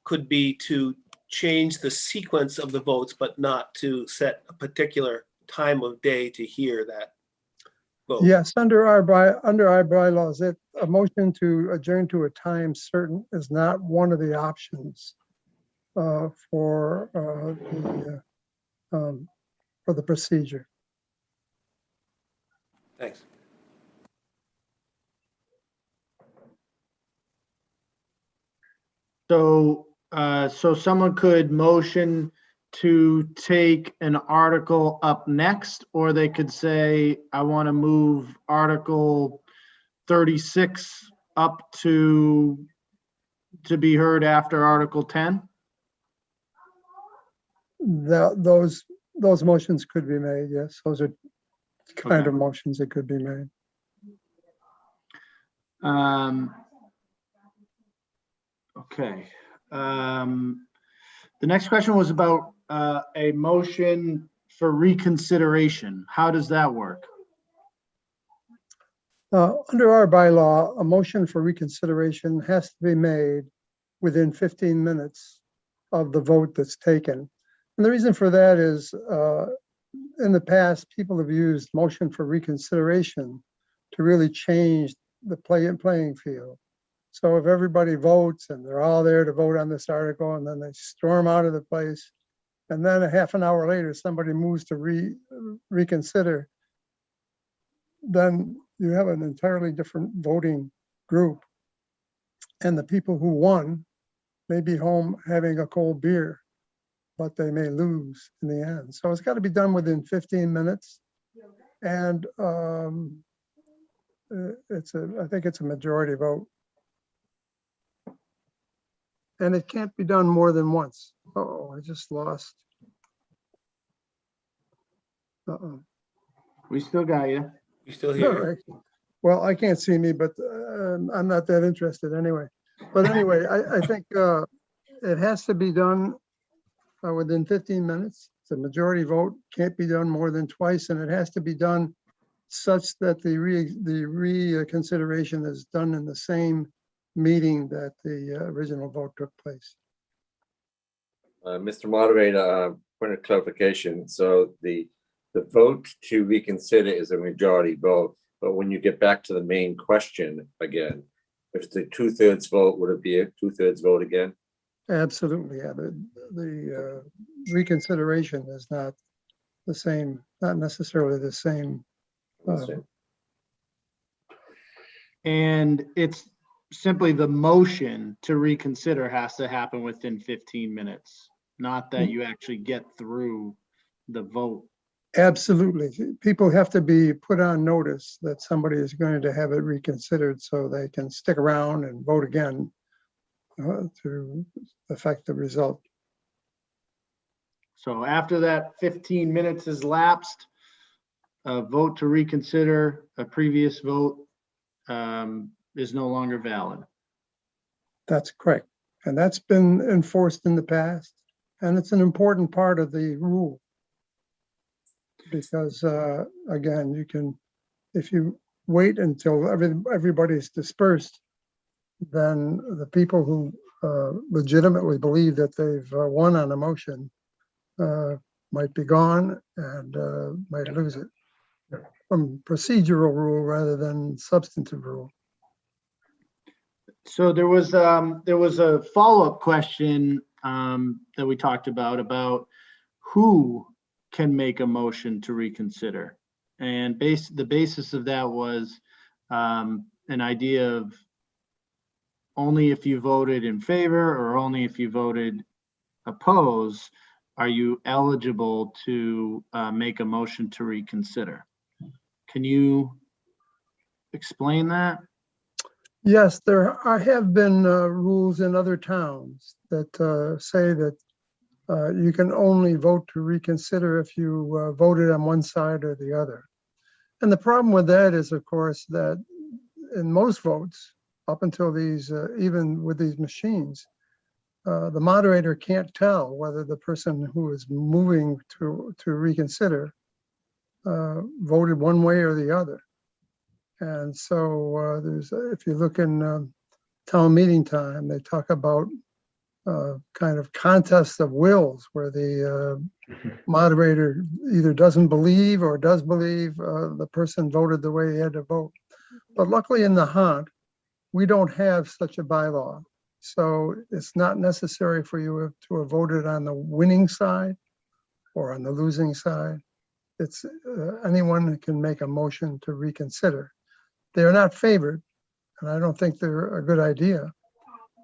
could be to change the sequence of the votes, but not to set a particular time of day to hear that vote. Yes, under our bylaws, a motion to adjourn to a time certain is not one of the options for the procedure. Thanks. So, so someone could motion to take an article up next, or they could say, I want to move Article 36 up to be heard after Article 10? Those motions could be made, yes. Those are kind of motions that could be made. Okay. The next question was about a motion for reconsideration. How does that work? Under our bylaw, a motion for reconsideration has to be made within 15 minutes of the vote that's taken. And the reason for that is in the past, people have used motion for reconsideration to really change the playing field. So if everybody votes and they're all there to vote on this article, and then they storm out of the place, and then a half an hour later, somebody moves to reconsider, then you have an entirely different voting group And the people who won may be home having a cold beer, but they may lose in the end. So it's got to be done within 15 minutes. And I think it's a majority vote. And it can't be done more than once. Oh, I just lost. Uh-oh. We still got you. We still All hear right. Well, I can't see me, but I'm not that interested anyway. But anyway, I think it has to be done within 15 minutes. It's a majority vote, can't be done more than twice, and it has to be done such that the reconsideration is done in the same meeting that the original vote took place. Mr. Moderator, point of clarification. So the vote to reconsider is a majority vote, but when you get back to the main question again, if it's a 2/3 vote, would it be a 2/3 vote again? Absolutely, yeah. The reconsideration is not the same, not necessarily the same. And it's simply the motion to reconsider has to happen within 15 minutes, not that you actually get through the vote. Absolutely. People have to be put on notice that somebody is going to have it reconsidered so they can stick around and vote again to affect the result. So after that 15 minutes has lapsed, a vote to reconsider a previous vote is no longer valid. That's correct. And that's been enforced in the past. And it's an important part of the rule. Because again, you can, if you wait until everybody's dispersed, then the people who legitimately believe that they've won on a motion might be gone and might lose it. From procedural rule rather than substantive rule. So there was a follow-up question that we talked about who can make a motion to reconsider, and the basis of that was an idea of only if you voted in favor or only if you voted oppose are you eligible to make a motion to reconsider. Can you explain that? Yes, there have been rules in other towns that say that you can only vote to reconsider if you voted on one side or the other. And the problem with that is, of course, that in most votes, up until these, even with these machines, the moderator can't tell whether the person who is moving to reconsider voted one way or the other. And so there's, if you look in town meeting time, they talk about kind of contests of wills where the moderator either doesn't believe or does believe the person voted the way he had to vote. But luckily in Nahant, we don't have such a bylaw. So it's not necessary for you to have voted on the winning side or on the losing side. It's anyone can make a motion to reconsider. They're not favored, and I don't think they're a good idea,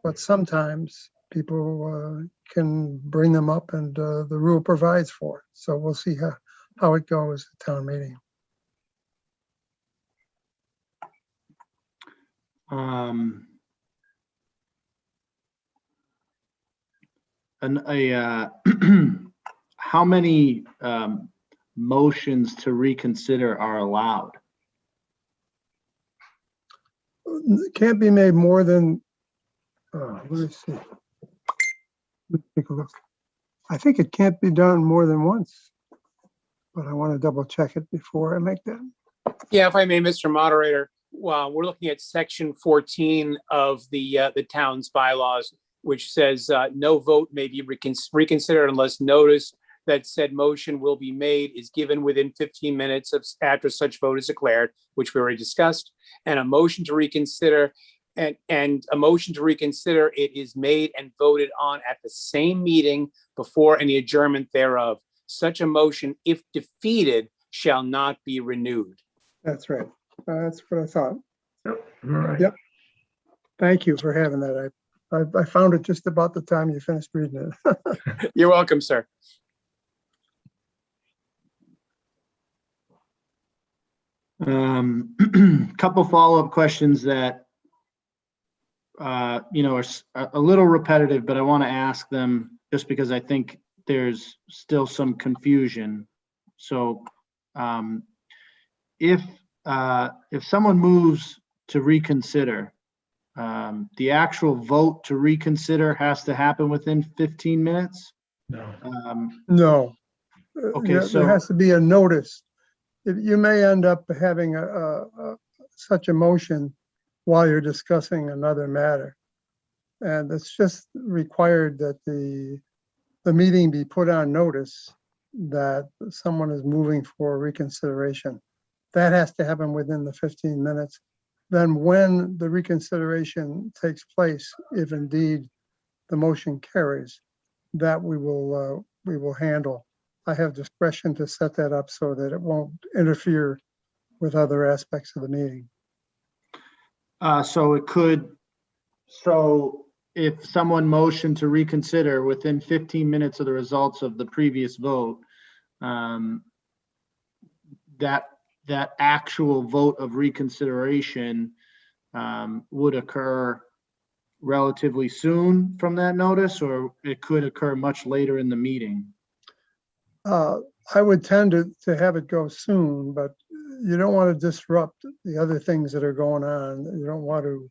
but sometimes people can bring them up and the rule provides for it. So we'll see how it goes at town meeting. How many motions to reconsider are allowed? It can't be made more than, let me see. Let's take a look. I think it can't be done more than once, but I want to double check it before I make that. Yeah, if I may, Mr. Moderator, well, we're looking at section 14 of the town's bylaws, which says no vote may be reconsidered unless notice that said motion will be made is given within 15 minutes after such vote is declared, which we already discussed, and a motion to reconsider and a motion to reconsider it is made and voted on at the same meeting before any adjournment thereof. Such a motion, if defeated, shall not be renewed. That's right. That's what I thought. Yep. All right. Yep. Thank you for having that. I found it just about the time you finished reading it. You're welcome, sir. Couple follow-up questions that, are a little repetitive, but I want to ask them just because I think there's still some confusion. So, if someone moves to reconsider, the actual vote to reconsider has to happen within 15 minutes? No. No. Okay, Yeah, so- there has to be a notice. You may end up having such a motion while you're discussing another matter. And it's just required that the meeting be put on notice that someone is moving for reconsideration. That has to happen within the 15 minutes. Then when the reconsideration takes place, if indeed the motion carries, that we will handle. I have discretion to set that up so that it won't interfere with other aspects of the meeting. So if someone motioned to reconsider within 15 minutes of the results of the previous vote, that actual vote of reconsideration would occur relatively soon from that notice, or it could occur much later in the meeting? I would tend to have it go soon, but you don't want to disrupt the other things that are going on. You don't want to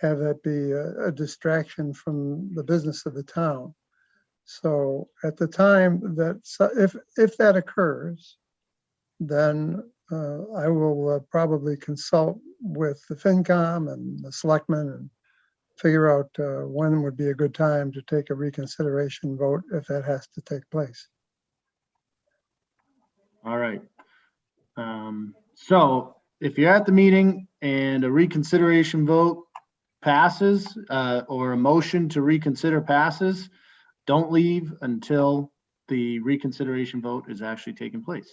have that be a distraction from the business of the town. So at the time that, if that occurs, then I will probably consult with the FinCom and the Selectmen and figure out when would be a good time to take a reconsideration vote if that has to take place. All right. So if you're at the meeting and a reconsideration vote passes, or a motion to reconsider passes, don't leave until the reconsideration vote is actually taking place.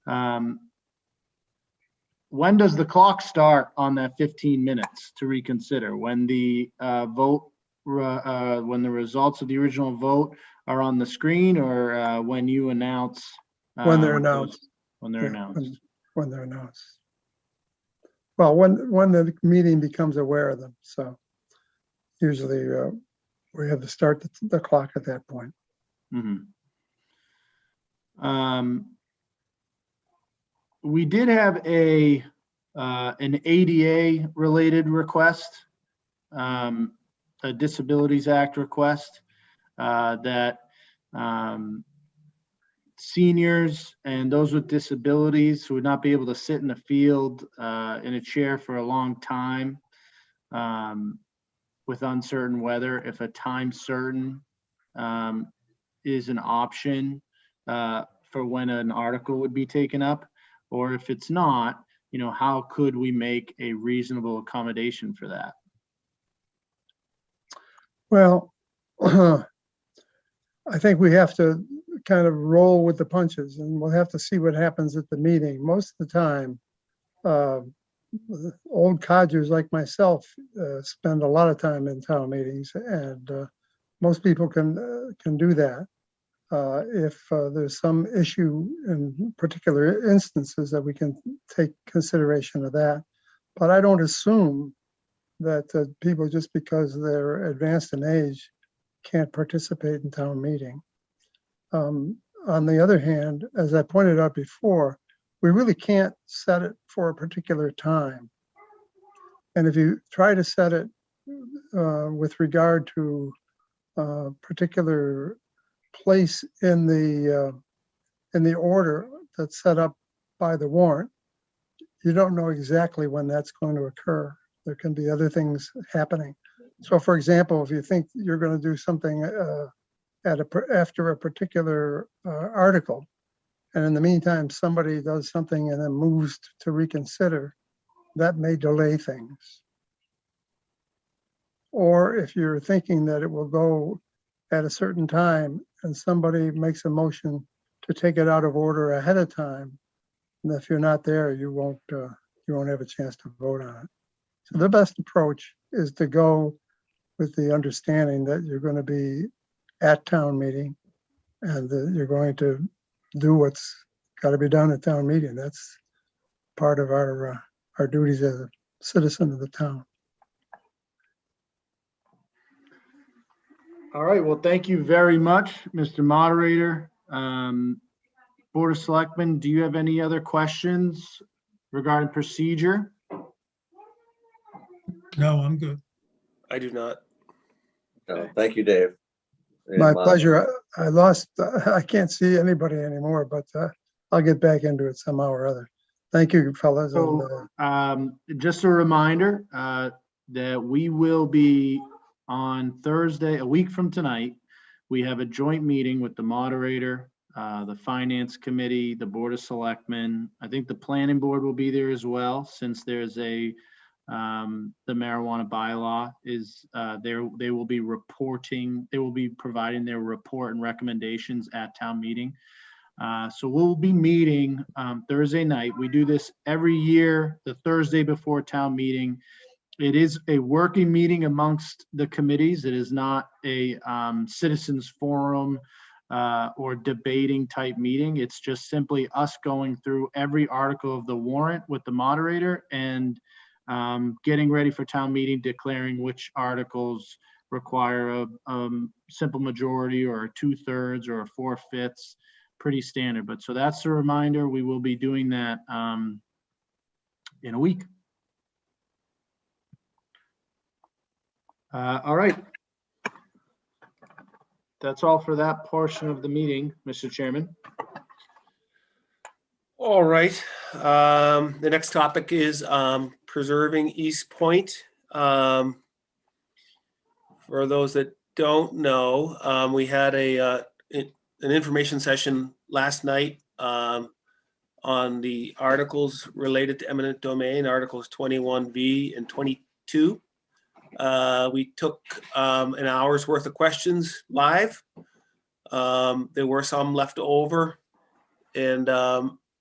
When does the clock start on that 15 minutes to reconsider? When the when the results of the original vote are on the screen, or when you announce? When they're announced. When they're announced. When they're announced. Well, when the meeting becomes aware of them. So usually we have to start the clock at that point. We did have an ADA related request, a Disabilities Act request, that seniors and those with disabilities who would not be able to sit in the field in a chair for a long time with uncertain weather, if a time certain is an option for when an article would be taken up, or if it's not, how could we make a reasonable accommodation for that? Well, I think we have to kind of roll with the punches, and we'll have to see what happens at the meeting. Most of the time, old codgers like myself spend a lot of time in town meetings, and most people can do that. If there's some issue in particular instances that we can take consideration of that. But I don't assume that people, just because they're advanced in age, can't participate in town meeting. On the other hand, as I pointed out before, we really can't set it for a particular time. And if you try to set it with regard to a particular place in the order that's set up by the warrant, you don't know exactly when that's going to occur. There can be other things happening. So for example, if you think you're going to do something after a particular article, and in the meantime, somebody does something and then moves to reconsider, that may delay things. Or if you're thinking that it will go at a certain time and somebody makes a motion to take it out of order ahead of time, and if you're not there, you won't have a chance to vote on it. So the best approach is to go with the understanding that you're going to be at town meeting and that you're going to do what's got to be done at town meeting. That's part of our duties as a citizen of the town. All right, well, thank you very much, Mr. Moderator. Board of Selectmen, do you have any other questions regarding procedure? No, I'm good. I do not. Thank you, Dave. And My Mark. pleasure. I lost, I can't see anybody anymore, but I'll get back into it somehow or other. Thank you, fellas. And, So, just a reminder that we will be on Thursday, a week from tonight. We have a joint meeting with the moderator, the finance committee, the board of selectmen. I think the planning board will be there as well, since there's the marijuana bylaw is there. They will be reporting, they will be providing their report and recommendations at town meeting. So we'll be meeting Thursday night. We do this every year, the Thursday before town meeting. It is a working meeting amongst the committees. It is not a citizens forum or debating type meeting. It's just simply us going through every article of the warrant with the moderator and getting ready for town meeting, declaring which articles require a simple majority or a 2/3 or a 4/5. Pretty standard. But so that's a reminder. We will be doing that in a week. All right. That's all for that portion of the meeting, Mr. Chairman. All right. The next topic is preserving East Point. For those that don't know, we had an information session last night on the articles related to eminent domain, Articles 21B and 22. We took an hour's worth of questions live. There were some left over. And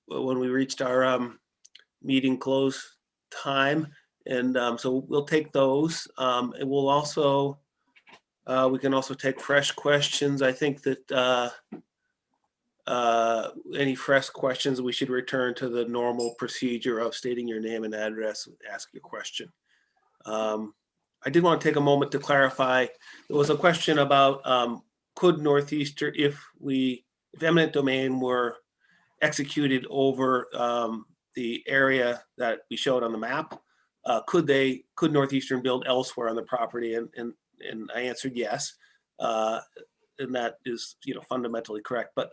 when we reached our meeting close time, and so we'll take those. And we'll also, we can also take fresh questions. I think that any fresh questions, we should return to the normal procedure of stating your name and address, ask your question. I did want to take a moment to clarify. There was a question about could Northeastern, if eminent domain were executed over the area that we showed on the map, could Northeastern build elsewhere on the property? And I answered yes, and that is fundamentally correct. But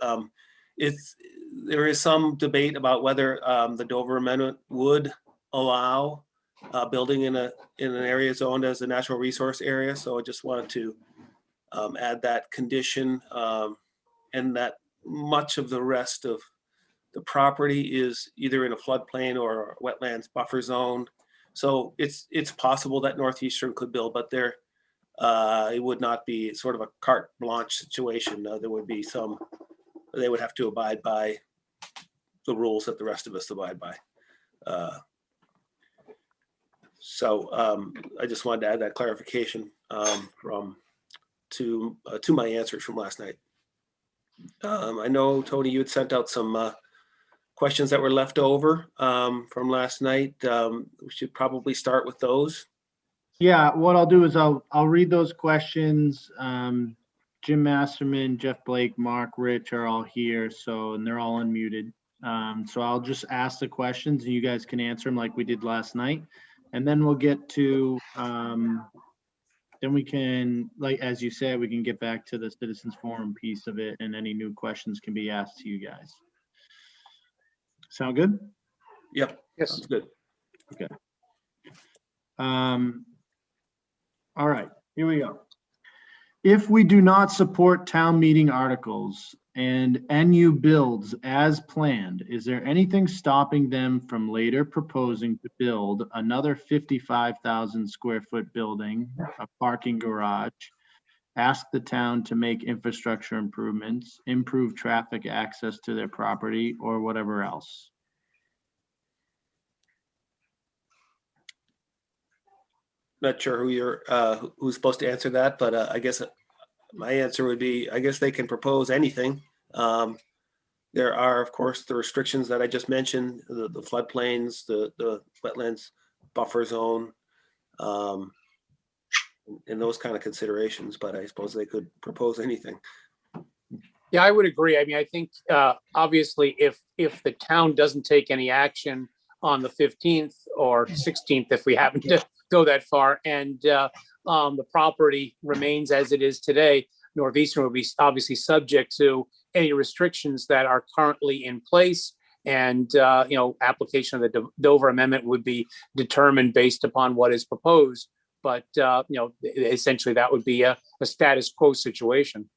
there is some debate about whether the Dover Amendment would allow building in an area zoned as a natural resource area. So I just wanted to add that condition, and that much of the rest of the property is either in a floodplain or a wetlands buffer zone. So it's possible that Northeastern could build, but it would not be sort of a carte blanche situation. There would be they would have to abide by the rules that the rest of us abide by. So I just wanted to add that clarification to my answers from last night. I know, Tony, you had sent out some questions that were left over from last night. We should probably start with those. Yeah, what I'll do is I'll read those questions. Jim Masterman, Jeff Blake, Mark, Rich are all here, and they're all unmuted. So I'll just ask the questions and you guys can answer them like we did last night. And then we'll get to, then we can, like, as you said, we can get back to the citizens forum piece of it and any new questions can be asked to you guys. Sound good? Yep. Yes. Sounds good. Okay. All right, here we go. If we do not support town meeting articles and NU builds as planned, is there anything stopping them from later proposing to build another 55,000 square foot building, a parking garage, ask the town to make infrastructure improvements, improve traffic access to their property, or whatever else? not sure who's supposed to answer that, but I guess my answer would be, I guess they can propose anything. There are, of course, the restrictions that I just mentioned, the floodplains, the wetlands buffer zone, and those kind of considerations, but I suppose they could propose anything. Yeah, I would agree. I mean, I think obviously if the town doesn't take any action on the 15th or 16th, if we happen to go that far, and the property remains as it is today, Northeastern will be obviously subject to any restrictions that are currently in place. And, application of the Dover Amendment would be determined based upon what is proposed. But, essentially that would be a status quo situation.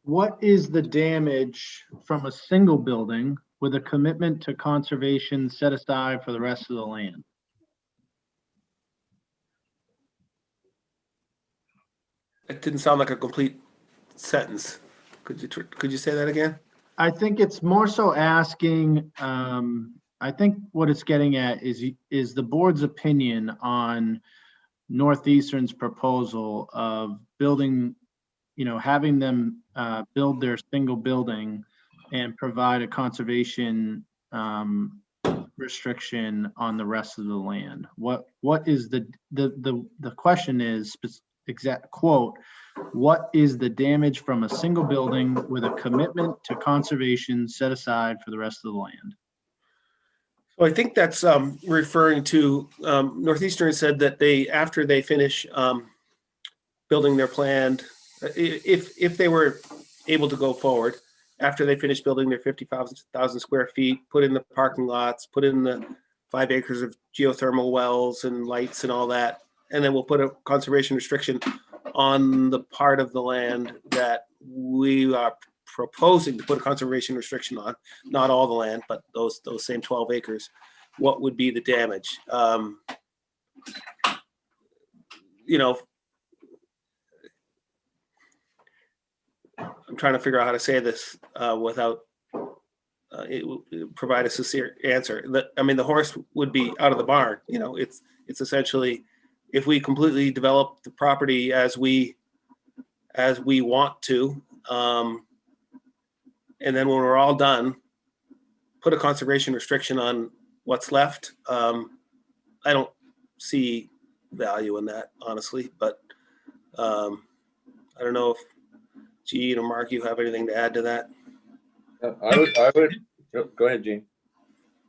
What is the damage from a single building with a commitment to conservation set aside for the rest of the land? It didn't sound like a complete sentence. Could you say that again? I think it's more so asking, I think what it's getting at is the board's opinion on Northeastern's proposal of building, having them build their single building and provide a conservation restriction on the rest of the land. What is the question is, exact quote, what is the damage from a single building with a commitment to conservation set aside for the rest of the land? So I think that's referring to Northeastern said that after they finish building their plan, if they were able to go forward, after they finish building their 50,000 square feet, put in the parking lots, put in the 5 acres of geothermal wells and lights and all that, and then we'll put a conservation restriction on the part of the land that we are proposing to put a conservation restriction on, not all the land, but those same 12 acres. What would be the damage? I'm trying to figure out how to say this without provide a sincere answer. The horse would be out of the barn. It's essentially, if we completely develop the property as we want to, and then when we're all done, put a conservation restriction on what's left. I don't see value in that, honestly, but I don't know if Gene or Mark, you have anything to add to that? I would, go ahead, Gene.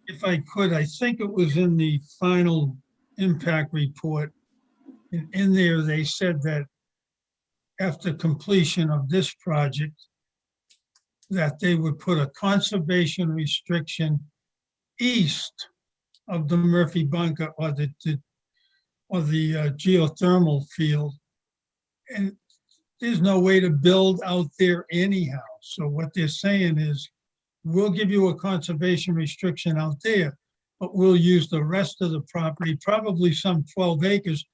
If I could, I think it was in the final impact report. In there, they said that after completion of this project, that they would put a conservation restriction east of the Murphy bunker or the geothermal field. And there's no way to build out there anyhow. So what they're saying is, we'll give you a conservation restriction out there, but we'll use the rest of the property, probably some 12 acres,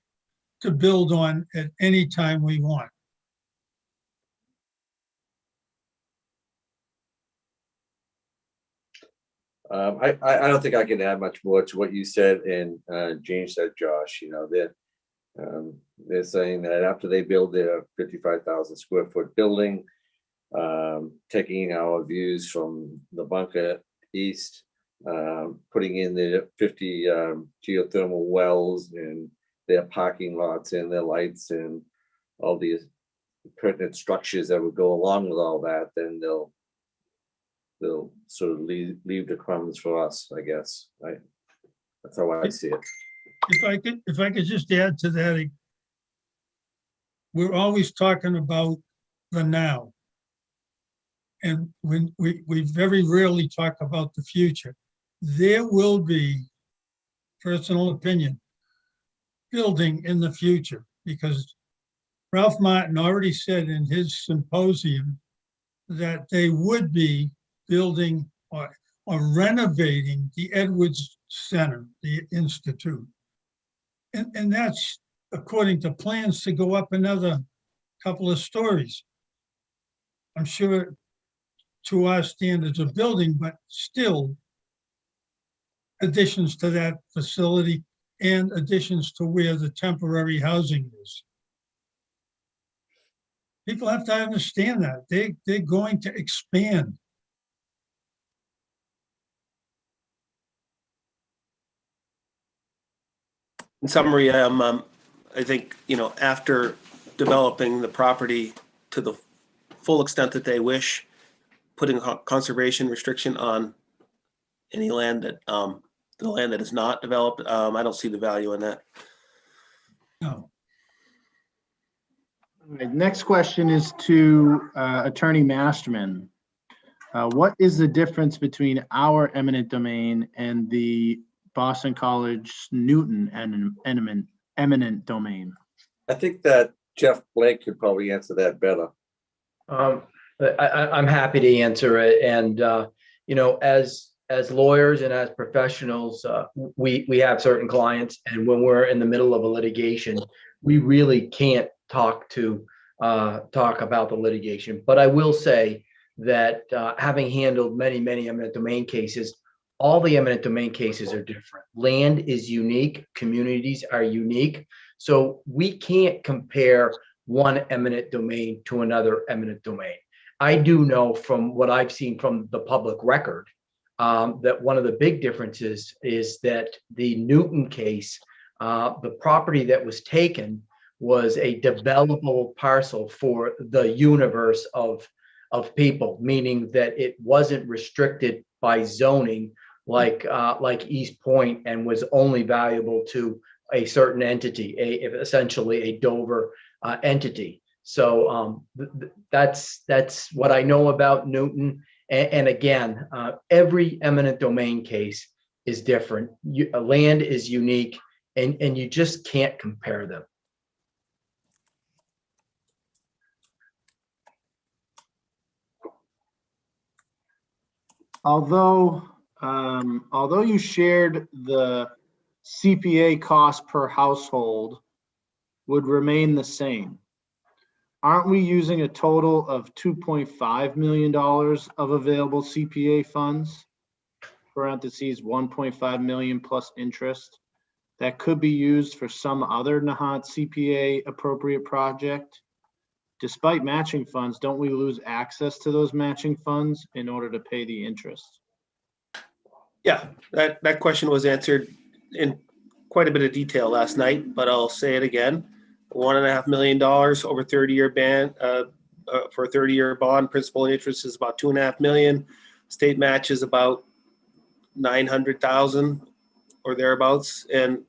to build on at any time we want. I don't think I can add much more to what you said and Gene said, Josh. They're saying that after they build their 55,000 square foot building, taking our views from the bunker east, putting in the 50 geothermal wells and their parking lots and their lights and all these pertinent structures that would go along with all that, then they'll sort of leave the crumbs for us, I guess. That's how I see it. If I could just add to that, we're always talking about the now. And when we very rarely talk about the future. There will be, personal opinion, building in the future, because Ralph Martin already said in his symposium that they would be building or renovating the Edwards Center, the Institute. And that's according to plans to go up another couple of stories. I'm sure to our standards of building, but still, additions to that facility and additions to where the temporary housing is. People have to understand that. They're going to expand. In summary, I think, after developing the property to the full extent that they wish, putting conservation restriction on any land that, the land that is not developed, I don't see the value in that. No. All right, next question is to Attorney Masterman. What is the difference between our eminent domain and the Boston College Newton eminent domain? I think that Jeff Blake could probably answer that better. I'm happy to answer it. And, as lawyers and as professionals, we have certain clients, and when we're in the middle of a litigation, we really can't talk about the litigation. But I will say that having handled many eminent domain cases, all the eminent domain cases are different. Land is unique, communities are unique. So we can't compare one eminent domain to another eminent domain. I do know from what I've seen from the public record that one of the big differences is that the Newton case, the property that was taken was a developable parcel for the universe of people, meaning that it wasn't restricted by zoning like East Point, and was only valuable to a certain entity, essentially a Dover entity. So that's what I know about Newton. And again, every eminent domain case is different. Land is unique, and you just can't compare them. Although you shared the CPA cost per household would remain the same, aren't we using a total of $2.5 million of available CPA funds, parentheses 1.5 million plus interest, that could be used for some other Nahant CPA appropriate project? Despite matching funds, don't we lose access to those matching funds in order to pay the interest? Yeah, that question was answered in quite a bit of detail last night, but I'll say it again. $1.5 million over 30-year band for a 30-year bond. Principal and interest is about $2.5 million. State match is about 900,000 or thereabouts, and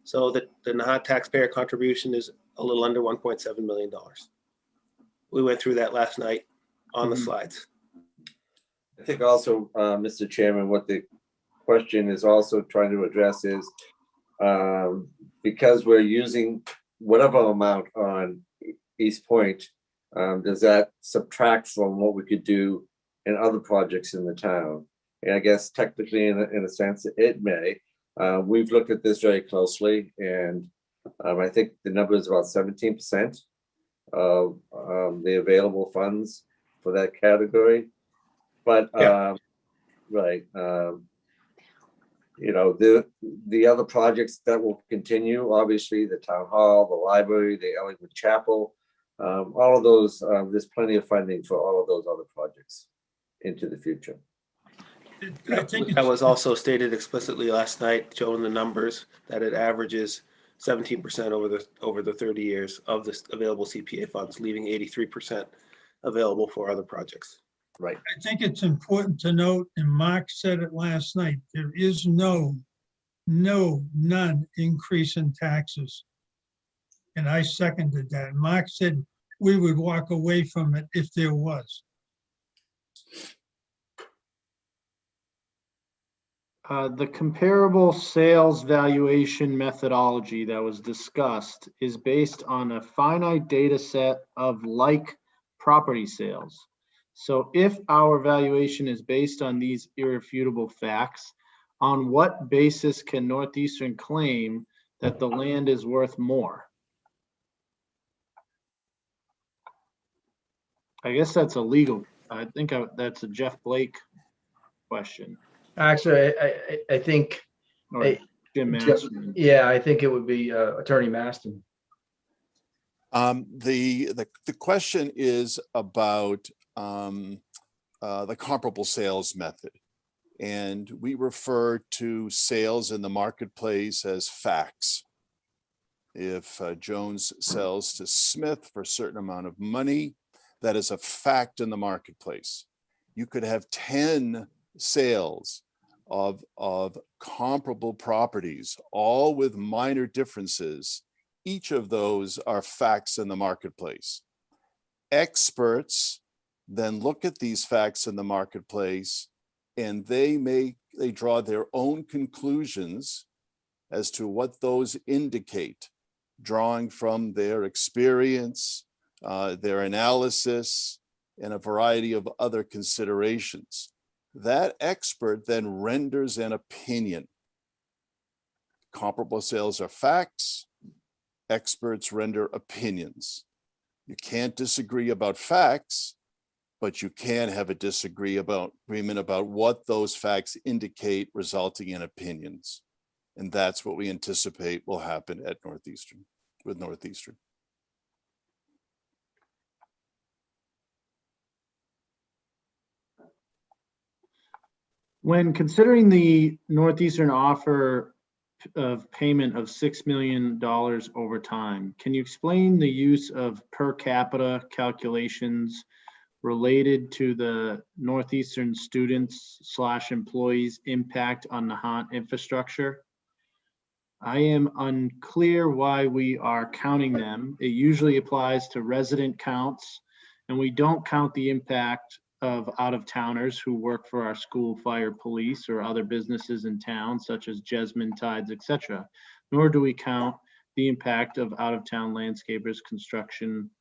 so the Nahant taxpayer contribution is a little under $1.7 million. We went through that last night on the slides. I think also, Mr. Chairman, what the question is also trying to address is because we're using whatever amount on East Point, does that subtract from what we could do in other projects in the town? And I guess technically, in a sense, it may. We've looked at this very closely, and I think the number is about 17% of the available funds for that category. But right, the other projects that will continue, obviously the town hall, the library, the Ellingwood Chapel, all of those, there's plenty of funding for all of those other projects into the future. I think That was also stated explicitly last night, showing the numbers that it averages 17% over the 30 years of the available CPA funds, leaving 83% available for other projects. Right. I think it's important to note, and Mark said it last night, there is none increase in taxes. And I seconded that. Mark said we would walk away from it if there was. The comparable sales valuation methodology that was discussed is based on a finite data set of like property sales. So if our valuation is based on these irrefutable facts, on what basis can Northeastern claim that the land is worth more? I guess that's a legal, that's a Jeff Blake question. Actually, I think Or Hey, Jim Just- Masterman. Yeah, I think it would be Attorney Maston. The question is about the comparable sales method. And we refer to sales in the marketplace as facts. If Jones sells to Smith for a certain amount of money, that is a fact in the marketplace. You could have 10 sales of comparable properties, all with minor differences. Each of those are facts in the marketplace. Experts then look at these facts in the marketplace and they draw their own conclusions as to what those indicate, drawing from their experience, their analysis, and a variety of other considerations. That expert then renders an opinion. Comparable sales are facts. Experts render opinions. You can't disagree about facts, but you can have a agreement about what those facts indicate, resulting in opinions. And that's what we anticipate will happen at Northeastern, with Northeastern. When considering the Northeastern offer of payment of $6 million over time, can you explain the use of per capita calculations related to the Northeastern students / employees' impact on Nahant infrastructure? I am unclear why we are counting them. It usually applies to resident counts, and we don't count the impact of out-of-towners who work for our school, fire, police, or other businesses in town, such as Jesmond, Tides, etc. Nor do we count the impact of out-of-town landscapers, construction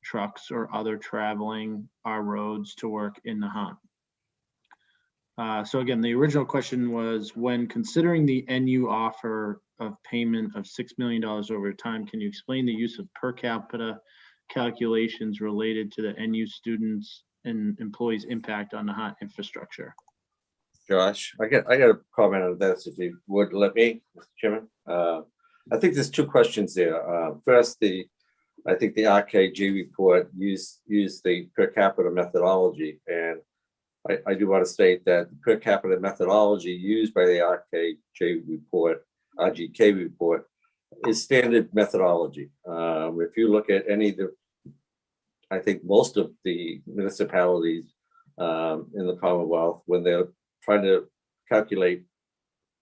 trucks, or other traveling our roads to work in Nahant. So again, the original question was, when considering the NU offer of payment of $6 million over time, can you explain the use of per capita calculations related to the NU students and employees' impact on Nahant infrastructure? Josh, I got a comment on this, if you would let me, Mr. Chairman. I think there's two questions there. First, I think the RKG report used the per capita methodology, and I do want to state that the per capita methodology used by the RGK report is standard methodology. If you look at any of the, I think most of the municipalities in the Commonwealth, when they're trying to calculate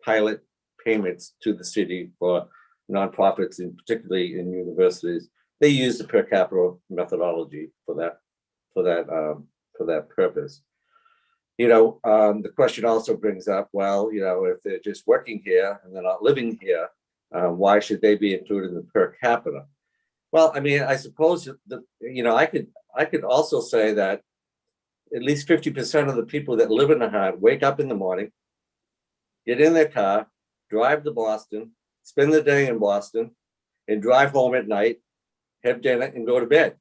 pilot payments to the city for nonprofits, and particularly in universities, they use the per capita methodology for that purpose. The question also brings up, well, if they're just working here and they're not living here, why should they be included in the per capita? Well, I mean, I suppose I could also say that at least 50% of the people that live in Nahant wake up in the morning, get in their car, drive to Boston, spend the day in Boston, and drive home at night, have dinner, and go to bed.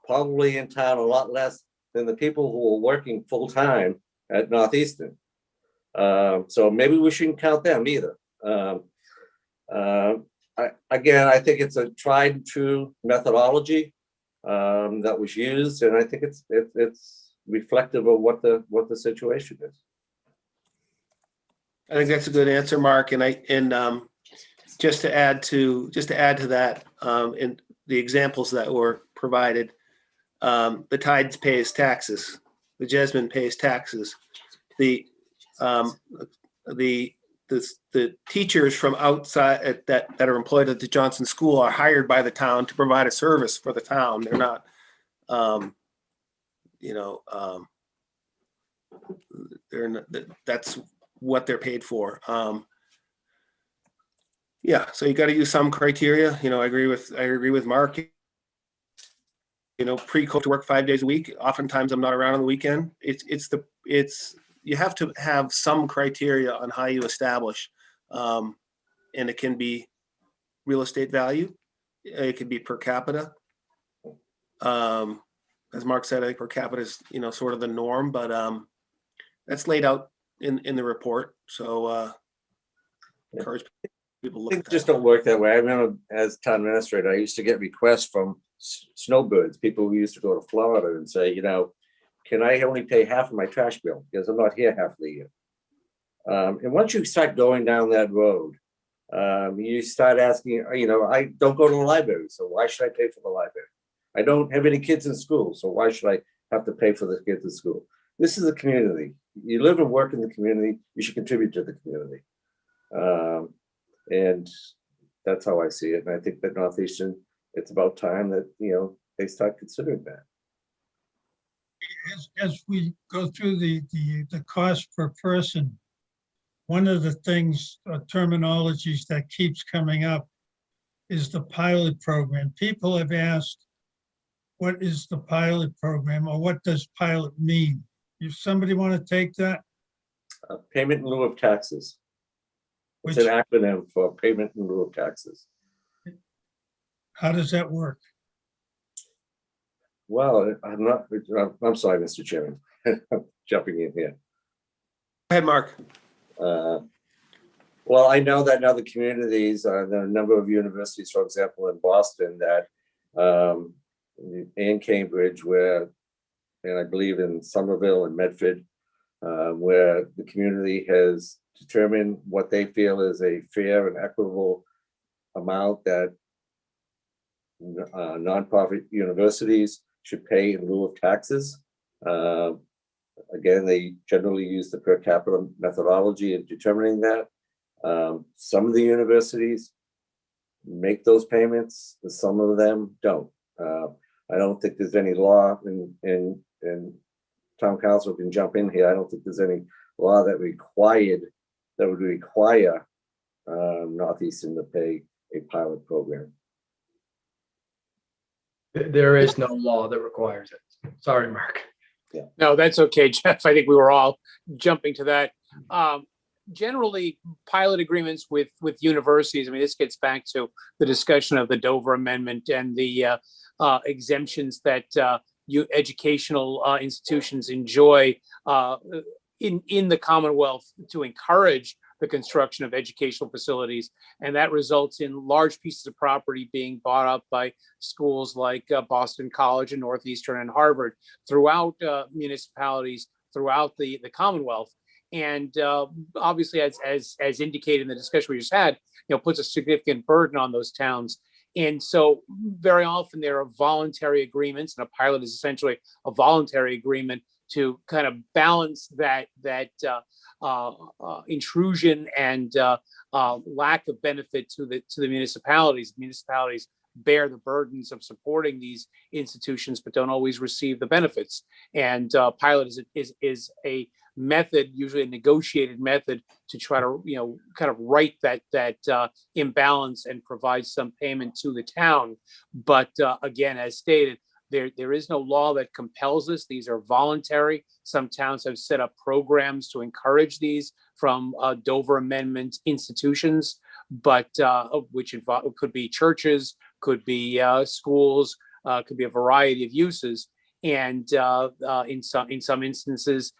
Probably in town a lot less than the people who are working full time at Northeastern. So maybe we shouldn't count them either. I think it's a tried and true methodology that was used, and I think it's reflective of what the situation is. I think that's a good answer, Mark. And just to add to that, in the examples that were provided, the Tides pays taxes, the Jesmond pays taxes, the teachers from outside that are employed at the Johnson School are hired by the town to provide a service for the town. They're not, they're not, that's what they're paid for. Yeah, so you got to use some criteria. I agree with Mark. Pre-COVID to work 5 days a week. Oftentimes I'm not around on the weekend. You have to have some criteria on how you establish, and it can be real estate value. It can be per capita. As Mark said, I think per capita is sort of the norm, but that's laid out in the report. So encourage people to look Things at just that. don't work that way. I remember as town administrator, I used to get requests from snowbirds, people who used to go to Florida and say, can I only pay half of my trash bill because I'm not here half of the year. And once you start going down that road, you start asking, I don't go to the library, so why should I pay for the library? I don't have any kids in school, so why should I have to pay for the kids in school? This is a community. You live and work in the community. You should contribute to the community. And that's how I see it. And I think that Northeastern, it's about time that, they start considering that. As we go through the cost per person, one of the things, terminologies that keeps coming up is the pilot program. People have asked, what is the pilot program, or what does pilot mean? If somebody want to take that? Payment in lieu of taxes. It's Which, an acronym for payment in lieu of taxes. how does that work? Well, I'm sorry, Mr. Chairman, I'm jumping in here. Go ahead, Mark. Well, I know that in other communities, there are a number of universities, for example, in Boston that, and Cambridge, and I believe in Somerville and Medford, where the community has determined what they feel is a fair and equitable amount that nonprofit universities should pay in lieu of taxes. Again, they generally use the per capita methodology in determining that. Some of the universities make those payments, and some of them don't. I don't think there's any law, and town council can jump in here. I don't think there's any law that would require Northeastern to pay a pilot program. There is no law that requires it. Sorry, Mark. No, that's okay, Jeff. I think we were all jumping to that. Generally, pilot agreements with universities, I mean, this gets back to the discussion of the Dover Amendment and the exemptions that educational institutions enjoy in the Commonwealth to encourage the construction of educational facilities. And that results in large pieces of property being bought up by schools like Boston College and Northeastern and Harvard throughout municipalities throughout the Commonwealth. And obviously, as indicated in the discussion we just had, puts a significant burden on those towns. And so very often there are voluntary agreements, and a pilot is essentially a voluntary agreement to kind of balance that intrusion and lack of benefit to the municipalities. Municipalities bear the burdens of supporting these institutions, but don't always receive the benefits. And pilot is a method, usually a negotiated method, to try to kind of right that imbalance and provide some payment to the town. But again, as stated, there is no law that compels this. These are voluntary. Some towns have set up programs to encourage these from Dover Amendment institutions, but which could be churches, could be schools, could be a variety of uses. And in some instances,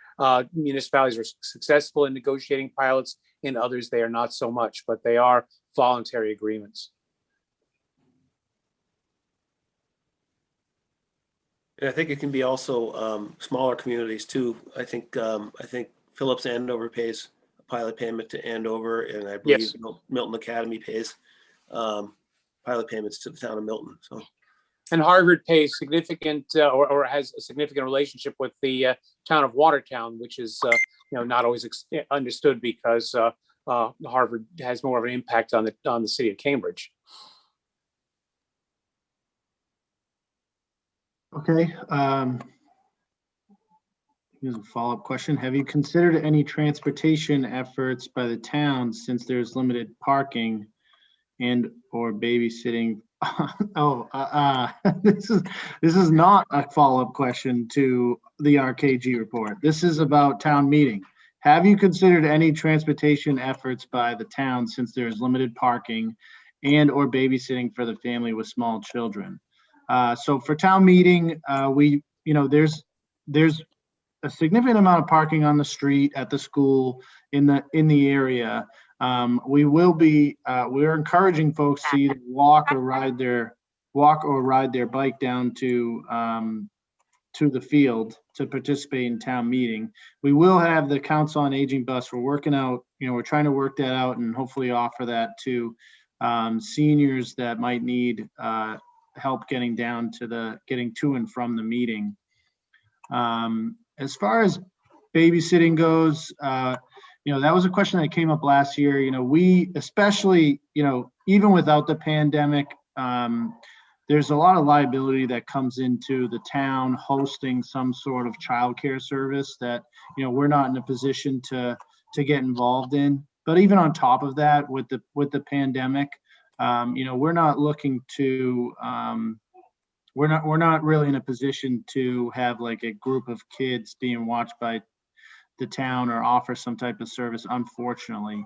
municipalities are successful in negotiating pilots. In others, they are not so much, but they are voluntary agreements. And I think it can be also smaller communities too. I think Phillips Andover pays a pilot payment to Andover, and I believe Yes. Milton Academy pays pilot payments to the town of Milton. So, and Harvard pays significant or has a significant relationship with the town of Watertown, which is not always understood because Harvard has more of an impact on the city of Cambridge. Okay. Here's a follow-up question. Have you considered any transportation efforts by the town since there's limited parking and or babysitting? This is not a follow-up question to the RKG report. This is about town meeting. Have you considered any transportation efforts by the town since there's limited parking and or babysitting for the family with small children? So for town meeting, there's a significant amount of parking on the street, at the school, in the area. we're encouraging folks to either walk or ride their bike down to the field to participate in town meeting. We will have the Council on Aging bus. We're working out, we're trying to work that out and hopefully offer that to seniors that might need help getting to and from the meeting. As far as babysitting goes, that was a question that came up last year. We especially, even without the pandemic, there's a lot of liability that comes into the town hosting some sort of childcare service that, we're not in a position to get involved in. But even on top of that, with the pandemic, we're not looking to, we're not really in a position to have like a group of kids being watched by the town or offer some type of service, unfortunately.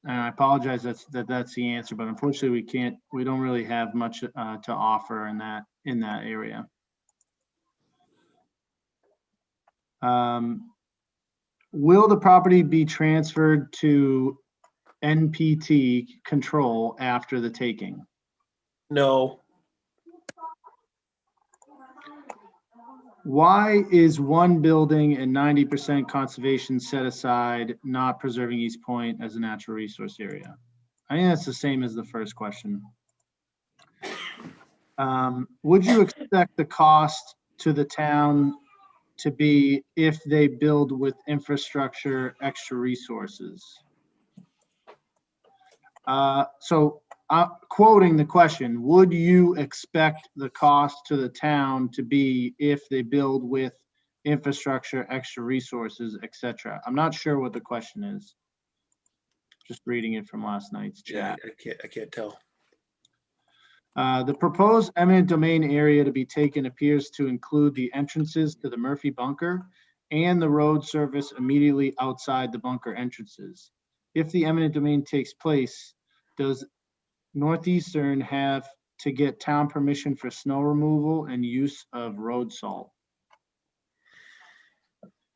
And I apologize that's the answer, but unfortunately we don't really have much to offer in that area. Will the property be transferred to NPT control after the taking? No. Why is one building and 90% conservation set aside, not preserving East Point as a natural resource area? I think that's the same as the first question. Would you expect the cost to the town to be if they build with infrastructure extra resources? Quoting the question, would you expect the cost to the town to be if they build with infrastructure, extra resources, etc.? I'm not sure what the question is. Just reading it from last night's chat. Yeah, I can't tell. The proposed eminent domain area to be taken appears to include the entrances to the Murphy bunker and the road surface immediately outside the bunker entrances. If the eminent domain takes place, does Northeastern have to get town permission for snow removal and use of road salt?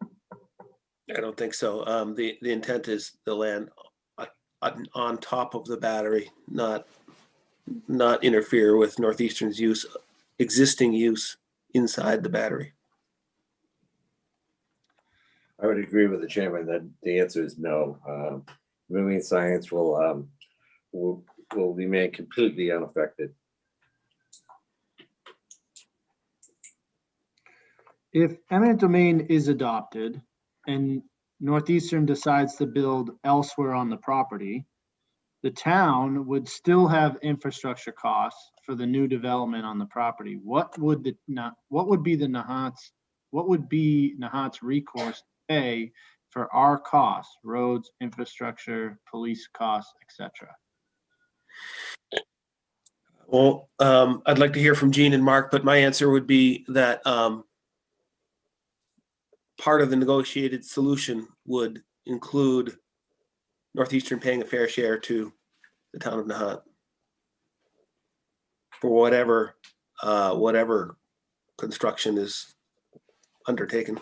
I don't think so. The intent is the land on top of the battery, not interfere with Northeastern's existing use inside the battery. I would agree with the chairman that the answer is no. Moving science will remain completely unaffected. If eminent domain is adopted and Northeastern decides to build elsewhere on the property, the town would still have infrastructure costs for the new development on the property. What would be Nahant's recourse to pay for our costs, roads, infrastructure, police costs, etc.? Well, I'd like to hear from Gene and Mark, but my answer would be that part of the negotiated solution would include Northeastern paying a fair share to the town of Nahant for whatever construction is undertaken.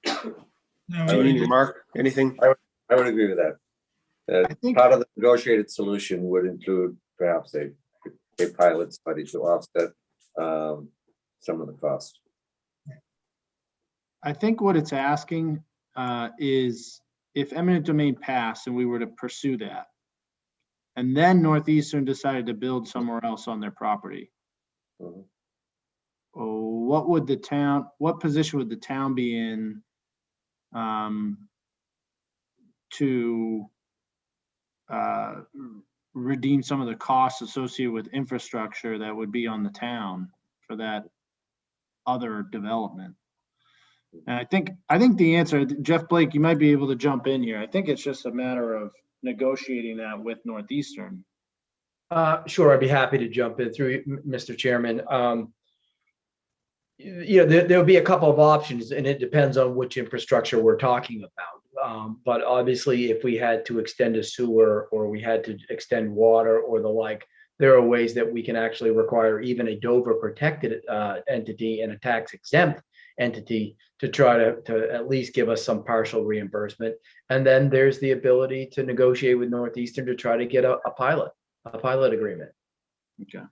Gene and Mark, anything? I would agree with that. Part of the negotiated solution would include perhaps a pilot study to offset some of the cost. I think what it's asking is if eminent domain passed and we were to pursue that, and then Northeastern decided to build somewhere else on their property, what position would the town be in to redeem some of the costs associated with infrastructure that would be on the town for that other development? And I think the answer, Jeff Blake, you might be able to jump in here. I think it's just a matter of negotiating that with Northeastern. Sure, I'd be happy to jump in through Mr. Chairman. There'll be a couple of options, and it depends on which infrastructure we're talking about. But obviously, if we had to extend a sewer or we had to extend water or the like, there are ways that we can actually require even a Dover protected entity and a tax exempt entity to try to at least give us some partial reimbursement. And then there's the ability to negotiate with Northeastern to try to get a pilot agreement. Okay.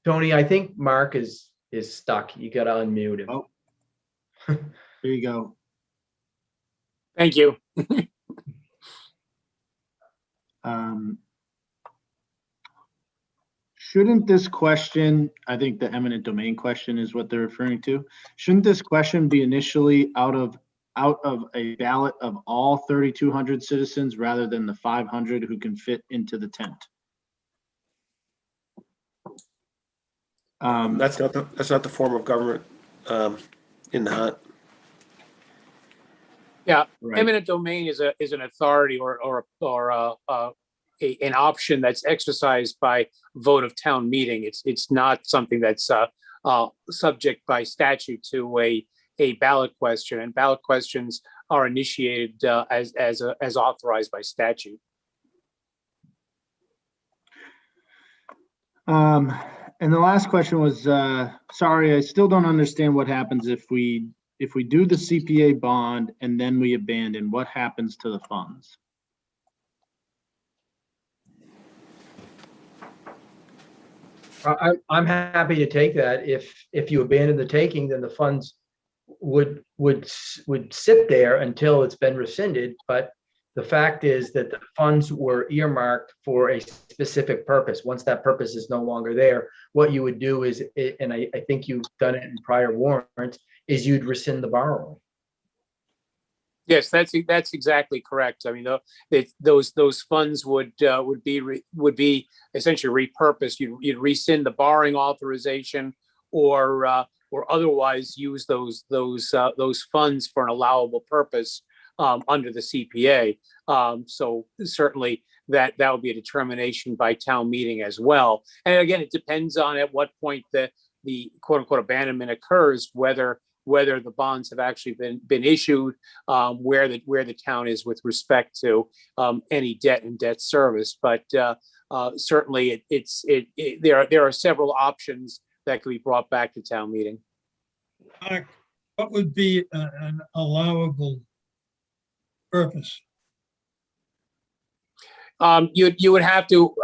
Tony, I think Mark is stuck. You gotta unmute him. Oh, there you go. Thank you. Shouldn't this question, I think the eminent domain question is what they're referring to. Shouldn't this question be initially out of a ballot of all 3,200 citizens rather than the 500 who can fit into the tent? That's not the form of government in Nahant. Yeah, Right. eminent domain is an authority or an option that's exercised by vote of town meeting. It's not something that's subject by statute to a ballot question, and ballot questions are initiated as authorized by statute. And the last question was, sorry, I still don't understand what happens if we do the CPA bond and then we abandon, what happens to the funds? I'm happy to take that. If you abandon the taking, then the funds would sit there until it's been rescinded. But the fact is that the funds were earmarked for a specific purpose. Once that purpose is no longer there, what you would do is, and I think you've done it in prior warrants, is you'd rescind the borrowing. Yes, that's exactly correct. I mean, those funds would be essentially repurposed. You'd rescind the borrowing authorization, or otherwise use those funds for an allowable purpose under the CPA. So certainly that would be a determination by town meeting as well. And again, it depends on at what point the quote unquote abandonment occurs, whether the bonds have actually been issued, where the town is with respect to any debt and debt service. But certainly there are several options that could be brought back to town meeting. Mark, what would be an allowable purpose? You would have to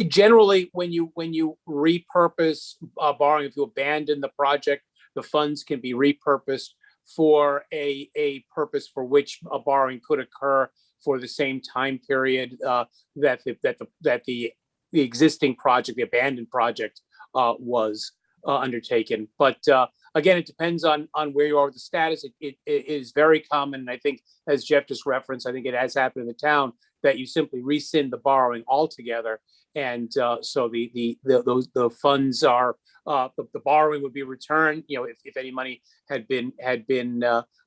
generally, when you repurpose borrowing, if you abandon the project, the funds can be repurposed for a purpose for which a borrowing could occur for the same time period that the existing project, the abandoned project, was undertaken. But again, it depends on where you are with the status. It is very common, and I think, as Jeff just referenced, I think it has happened in the town, that you simply rescind the borrowing altogether, and so the funds are the borrowing would be returned. You know, if any money had been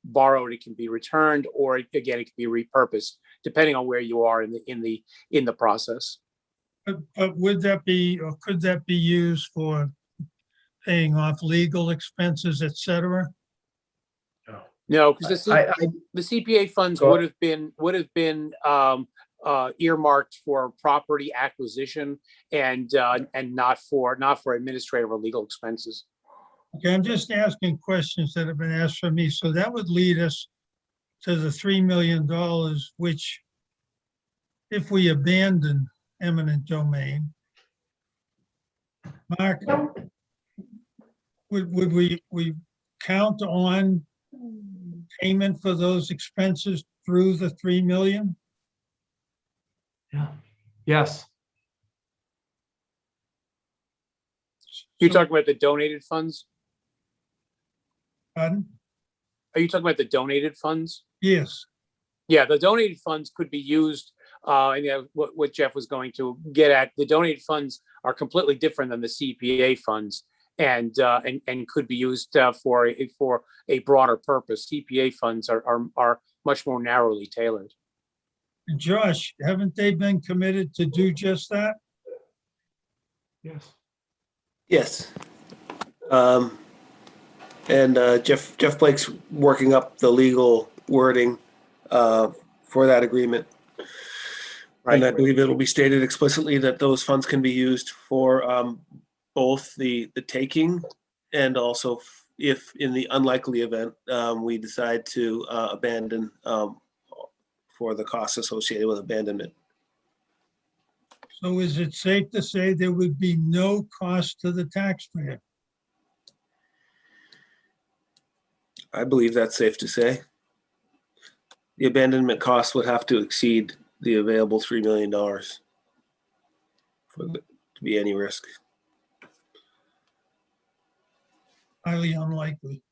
borrowed, it can be returned, or again, it can be repurposed depending on where you are in the process. But would that be, or could that be used for paying off legal expenses, et cetera? No, because the CPA funds would have been earmarked for property acquisition and not for administrative or legal expenses. Okay, I'm just asking questions that have been asked for me. So that would lead us to the $3 million, which, if we abandon eminent domain, Mark, would we count on payment for those expenses through the 3 million? Yeah. Yes. You're talking about the donated funds? Pardon? Are you talking about the donated funds? Yes. Yeah, the donated funds could be used, and what Jeff was going to get at, the donated funds are completely different than the CPA funds, and could be used for a broader purpose. CPA funds are much more narrowly tailored. Josh, haven't they been committed to do just that? Yes. Yes. And Jeff Blake's working up the legal wording for that agreement. Right. And I believe it'll be stated explicitly that those funds can be used for both the taking and also if in the unlikely event we decide to abandon for the costs associated with abandonment. So is it safe to say there would be no cost to the taxpayer? I believe that's safe to say. The abandonment cost would have to exceed the available $3 million for there to be any risk. Highly unlikely.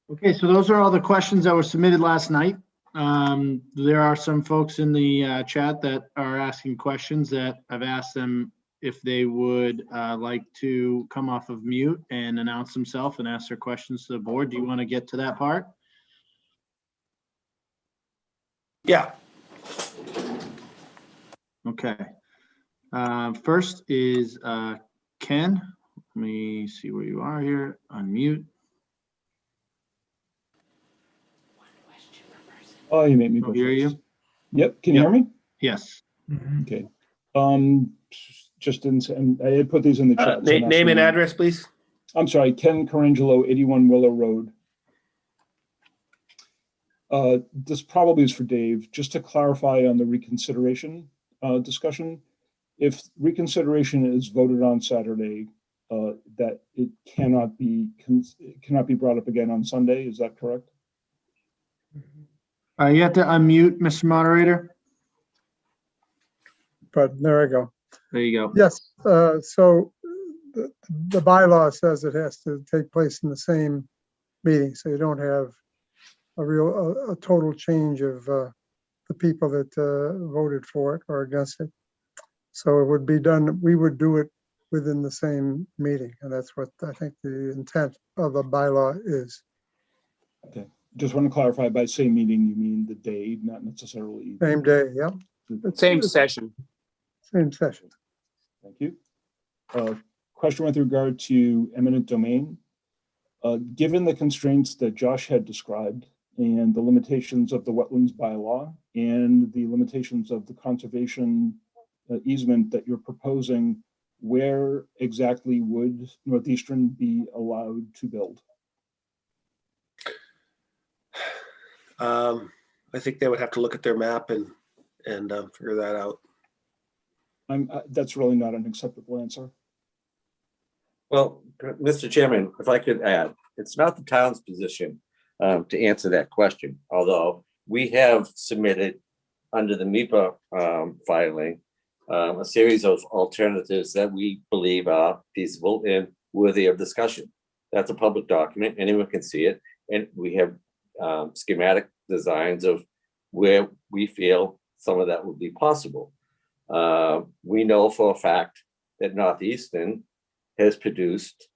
Okay, so those are all the questions that were submitted last night. There are some folks in the chat that are asking questions that I've asked them if they would like to come off of mute and announce themselves and ask their questions to the board. Do you want to get to that part? Yeah. Okay. First is Ken. Let me see where you are here. Unmute. Oh, you made me I'll go hear first. you. Yep, can you hear me? Yes. Okay. Just and I had put these in the chat. so I'm Name asking and you- address, please. I'm sorry, Ken Carangelo, 81 Willow Road. This probably is for Dave, just to clarify on the reconsideration discussion. If reconsideration is voted on Saturday, that it cannot be brought up again on Sunday, is that correct? You have to unmute, Mr. Moderator. But there I go. There you go. Yes, so the bylaw says it has to take place in the same meeting, so you don't have a total change of the people that voted for it or against it. So it would be done, we would do it within the same meeting, and that's what I think the intent of the bylaw is. Okay, just want to clarify, by same meeting, you mean the day, not necessarily. Same day, yeah. Same session. Same session. Thank you. Question with regard to eminent domain. Given the constraints that Josh had described and the limitations of the wetlands bylaw and the limitations of the conservation easement that you're proposing, where exactly would Northeastern be allowed to build? I think they would have to look at their map and figure that out. That's really not an acceptable answer. Well, Mr. Chairman, if I could add, it's not the town's position to answer that question, although we have submitted under the MIPA filing a series of alternatives that we believe are feasible and worthy of discussion. That's a public document, anyone can see it, and we have schematic designs of where we feel some of that would be possible. We know for a fact that Northeastern has produced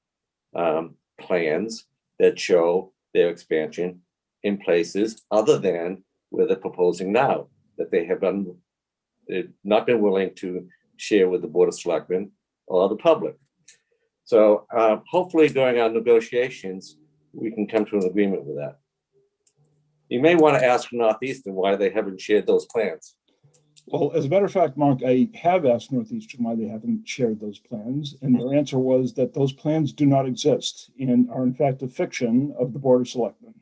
plans that show their expansion in places other than where they're proposing now, that they've not been willing to share with the Board of Selectmen or the public. So hopefully during our negotiations, we can come to an agreement with that. You may want to ask Northeastern why they haven't shared those plans. Well, as a matter of fact, Mark, I have asked Northeastern why they haven't shared those plans, and their answer was that those plans do not exist and are in fact a fiction of the Board of Selectmen.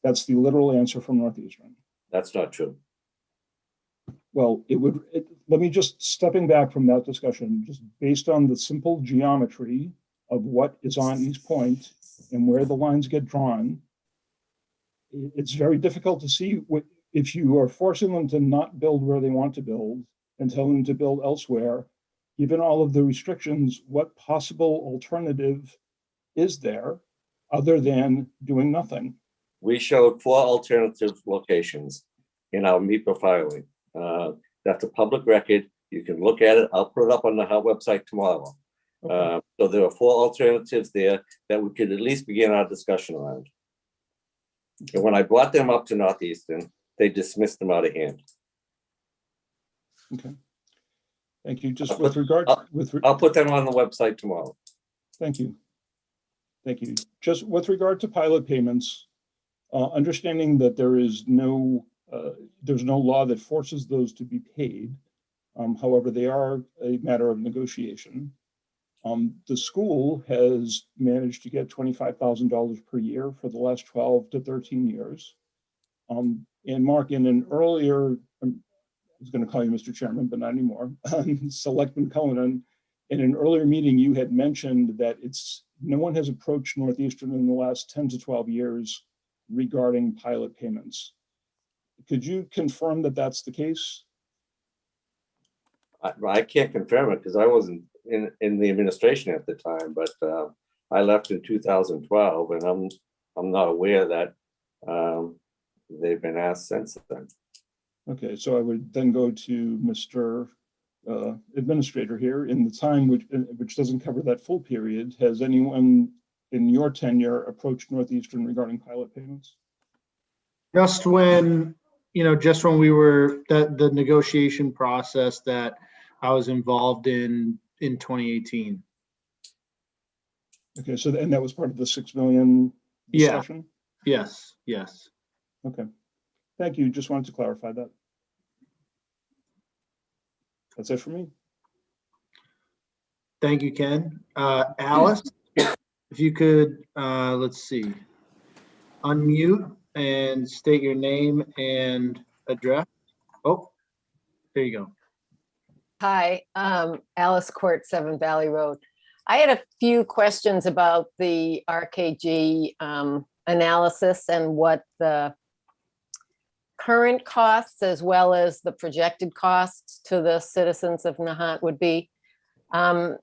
That's the literal answer from Northeastern. That's not true. Well, let me just, stepping back from that discussion, just based on the simple geometry of what is on East Point and where the lines get drawn, it's very difficult to see if you are forcing them to not build where they want to build and telling them to build elsewhere. Given all of the restrictions, what possible alternative is there other than doing nothing? We showed 4 alternative locations in our MIPA filing. That's a public record. You can look at it. I'll put it up on the website tomorrow. Okay. So there are 4 alternatives there that we could at least begin our discussion around. And when I brought them up to Northeastern, they dismissed them out of hand. Okay. Thank you. Just I'll put them on the website tomorrow. Thank you. Thank you. Just with regard to pilot payments, understanding that there's no law that forces those to be paid. However, they are a matter of negotiation. The school has managed to get $25,000 per year for the last 12 to 13 years. And Mark, in an earlier, I was going to call you Mr. Chairman, but not anymore, Selectman Cullinan, in an earlier meeting, you had mentioned that no one has approached Northeastern in the last 10 to 12 years regarding pilot payments. Could you confirm that that's the case? I can't confirm it because I wasn't in the administration at the time, but I left in 2012, and I'm not aware that they've been asked since then. Okay, so I would then go to Mr. Administrator here. In the time which doesn't cover that full period, has anyone in your tenure approached Northeastern regarding pilot payments? Just when, just when we were, the negotiation process that I was involved in 2018. Okay, so and that was part of the 6 million discussion? Yeah. Yes. Okay, thank you. Just wanted to clarify that. That's it for me. Thank you, Ken. Alice, if you could, let's see, unmute and state your name and address. Oh, there you go. Hi, Alice Court, 7 Valley Road. I had a few questions about the RKG analysis and what the current costs as well as the projected costs to the citizens of Nahant would be. My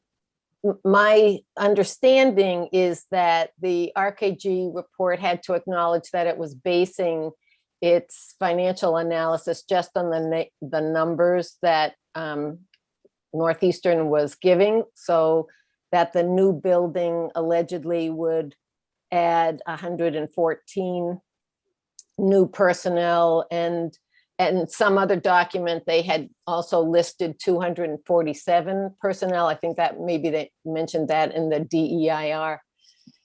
understanding is that the RKG report had to acknowledge that it was basing its financial analysis just on the numbers that Northeastern was giving, so that the new building allegedly would add 114 new personnel, and some other document they had also listed 247 personnel. I think that maybe they mentioned that in the DEIR.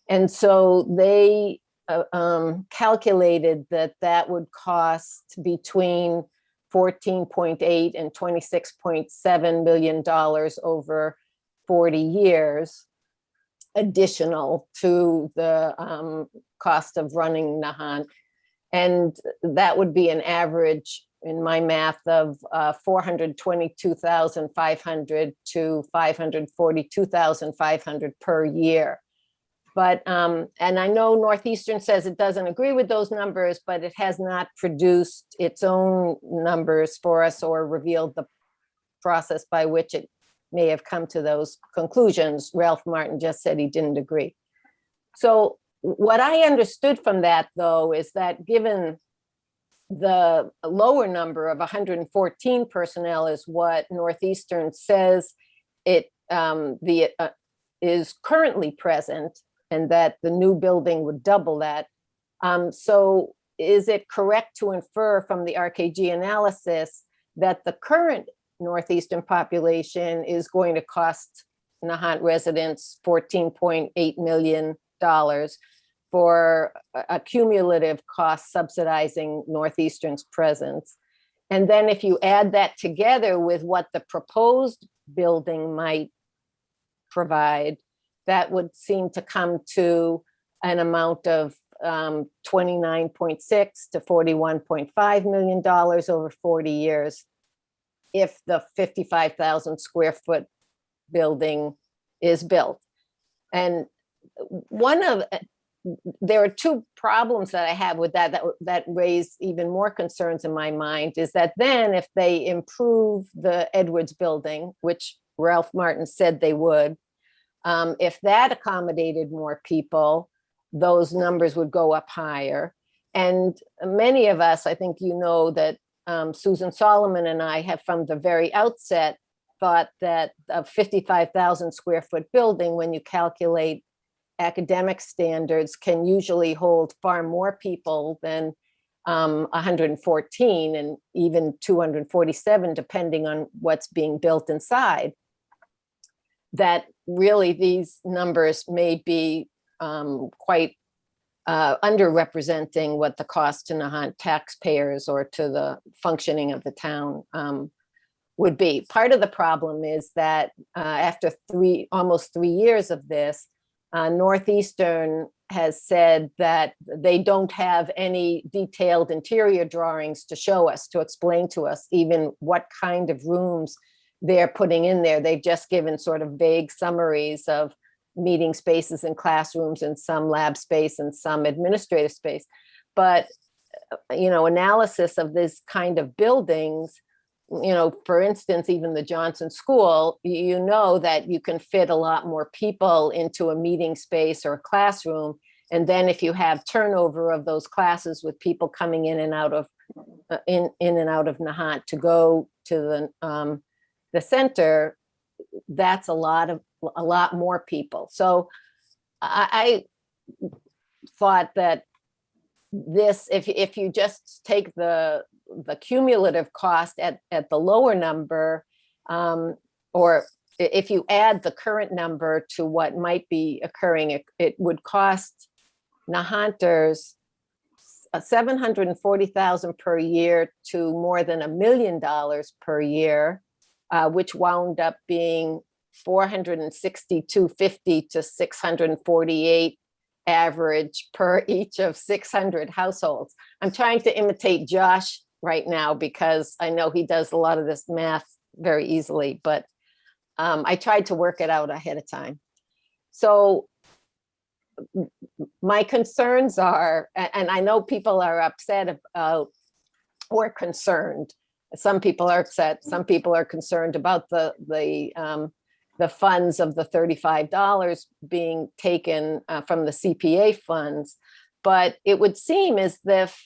And so they calculated that would cost between 14.8 and 26.7 million dollars over 40 years, additional to the cost of running Nahant. And that would be an average, in my math, of 422,500 to 542,500 per year. But, and I know Northeastern says it doesn't agree with those numbers, but it has not produced its own numbers for us or revealed the process by which it may have come to those conclusions. Ralph Martin just said he didn't agree. So what I understood from that, though, is that given the lower number of 114 personnel is what Northeastern says it is currently present, and that the new building would double that. So is it correct to infer from the RKG analysis that the current Northeastern population is going to cost Nahant residents $14.8 million for a cumulative cost subsidizing Northeastern's presence? And then if you add that together with what the proposed building might provide, that would seem to come to an amount of $29.6 to $41.5 million over 40 years if the 55,000 square foot building is built. And there are two problems that I have with that raise even more concerns in my mind, is that then if they improve the Edwards building, which Ralph Martin said they would, if that accommodated more people, those numbers would go up higher. And many of us, I think you know that Susan Solomon and I have from the very outset thought that a 55,000 square foot building, when you calculate academic standards, can usually hold far more people than 114 and even 247, depending on what's being built inside. That really these numbers may be quite underrepresenting what the cost to Nahant taxpayers or to the functioning of the town would be. Part of the problem is that after almost 3 years of this, Northeastern has said that they don't have any detailed interior drawings to show us, to explain to us even what kind of rooms they're putting in there. They've just given sort of vague summaries of meeting spaces and classrooms and some lab space and some administrative space. But, analysis of this kind of buildings, for instance, even the Johnson School, that you can fit a lot more people into a meeting space or a classroom. And then if you have turnover of those classes with people coming in and out of Nahant to go to the center, that's a lot more people. So I thought that this, if you just take the cumulative cost at the lower number, or if you add the current number to what might be occurring, it would cost Nahanters $740,000 per year to more than $1 million per year, which wound up being $462.50 to $648 average per each of 600 households. I'm trying to imitate Josh right now because I know he does a lot of this math very easily, but I tried to work it out ahead of time. So my concerns are, and I know people are upset about or concerned. Some people are upset. Some people are concerned about the funds of the $35 being taken from the CPA funds. But it would seem as if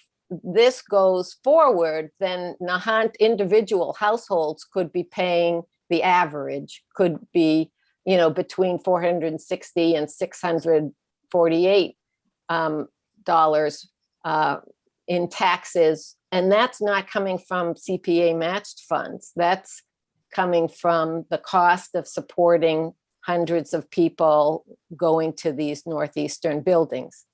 this goes forward, then Nahant individual households could be paying the average, could be, between $460 and $648 dollars in taxes. And that's not coming from CPA matched funds. That's coming from the cost of supporting hundreds of people going to these Northeastern buildings.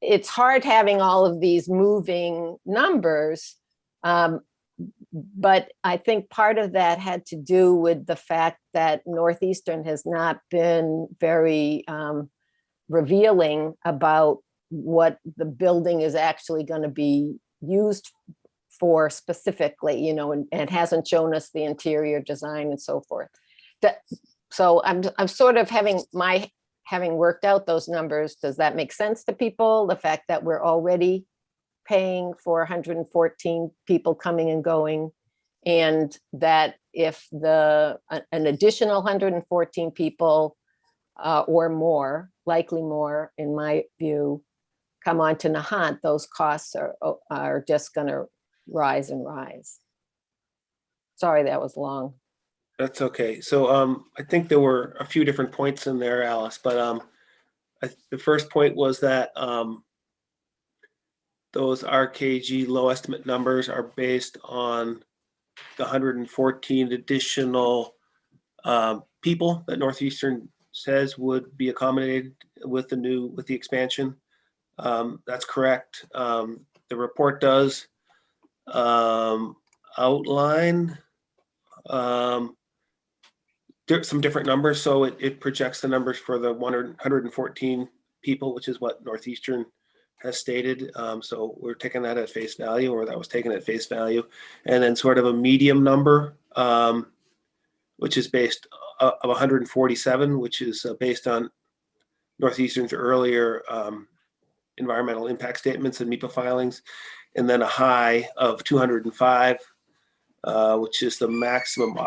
It's hard having all of these moving numbers, but I think part of that had to do with the fact that Northeastern has not been very revealing about what the building is actually going to be used for specifically, and hasn't shown us the interior design and so forth. So I'm sort of having worked out those numbers. Does that make sense to people? The fact that we're already paying for 114 people coming and going, and that if an additional 114 people or more, likely more in my view, come on to Nahant, those costs are just going to rise and rise. Sorry, that was long. That's okay. So I think there were a few different points in there, Alice, but the first point was that those RKG low estimate numbers are based on the 114 additional people that Northeastern says would be accommodated with the expansion. That's correct. The report does outline some different numbers. So it projects the numbers for the 114 people, which is what Northeastern has stated. So we're taking that at face value, or that was taken at face value. And then sort of a medium number, which is based of 147, which is based on Northeastern's earlier environmental impact statements and MIPA filings. And then a high of 205, which is the maximum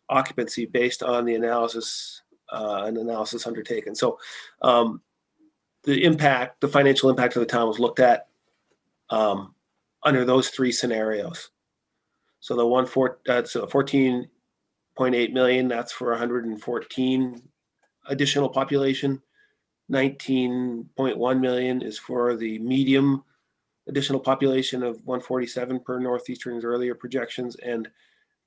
occupancy based on the analysis undertaken. So the financial impact of the town was looked at under those three scenarios. So the 14.8 million, that's for 114 additional population. 19.1 million is for the medium additional population of 147 per Northeastern's earlier projections, and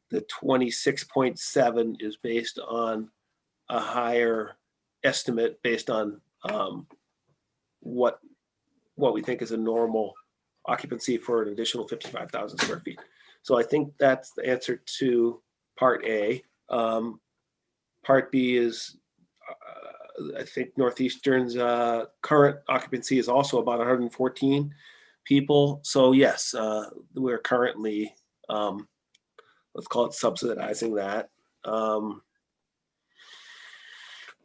the 26.7 is based on a higher estimate based on what we think is a normal occupancy for an additional 55,000 square feet. So I think that's the answer to part A. Part B is, I think Northeastern's current occupancy is also about 114 people. So yes, we're currently, let's call it subsidizing that.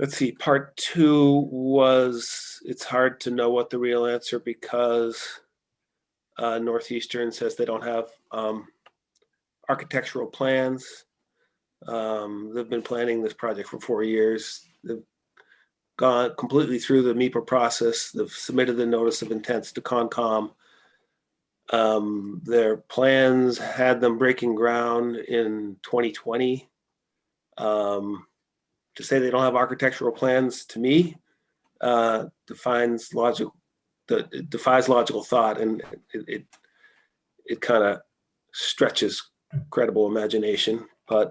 Let's see, part 2 was, it's hard to know what the real answer because Northeastern says they don't have architectural plans. They've been planning this project for 4 years. They've gone completely through the MEPA process. They've submitted the notice of intents to Concom. Their plans had them breaking ground in 2020. To say they don't have architectural plans, to me, defies logical thought, and it kind of stretches credible imagination. But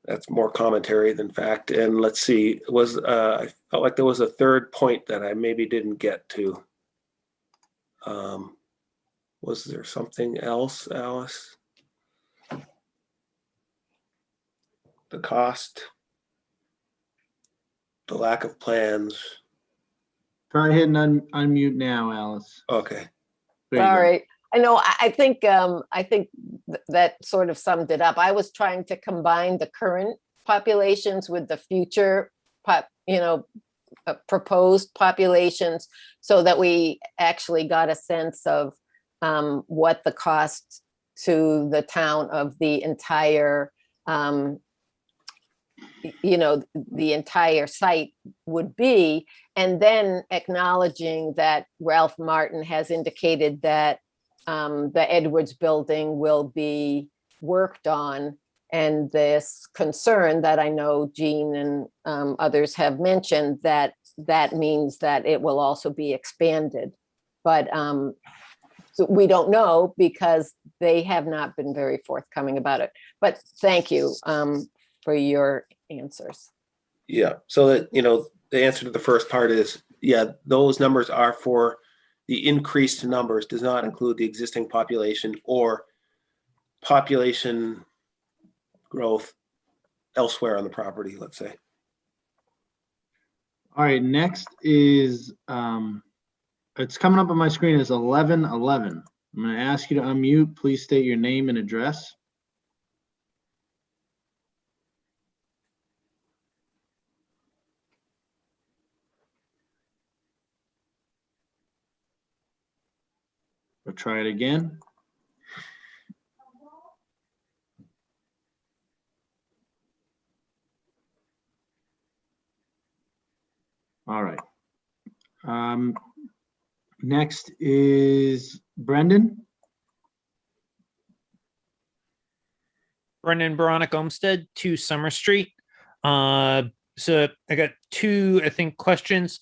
that's more commentary than fact. And let's see, I felt like there was a third point that I maybe didn't get to. Was there something else, Alice? The cost, the lack of plans. Try hitting unmute now, Alice. Okay. There you go. Sorry. I know, I think that sort of summed it up. I was trying to combine the current populations with the future proposed populations so that we actually got a sense of what the cost to the town of the entire the entire site would be, and then acknowledging that Ralph Martin has indicated that the Edwards building will be worked on, and this concern that I know Jean and others have mentioned, that means that it will also be expanded. But so we don't know because they have not been very forthcoming about it. But thank you for your answers. Yeah, so that, the answer to the first part is, yeah, those numbers are for the increased numbers, does not include the existing population or population growth elsewhere on the property, let's say. All right, next is, it's coming up on my screen as 1111. I'm going to ask you to unmute. Please state your name and address. We'll try it again. All right. Next is Brendan. Brendan Baronic Olmsted, 2 Summer Street. So I got 2, I think, questions.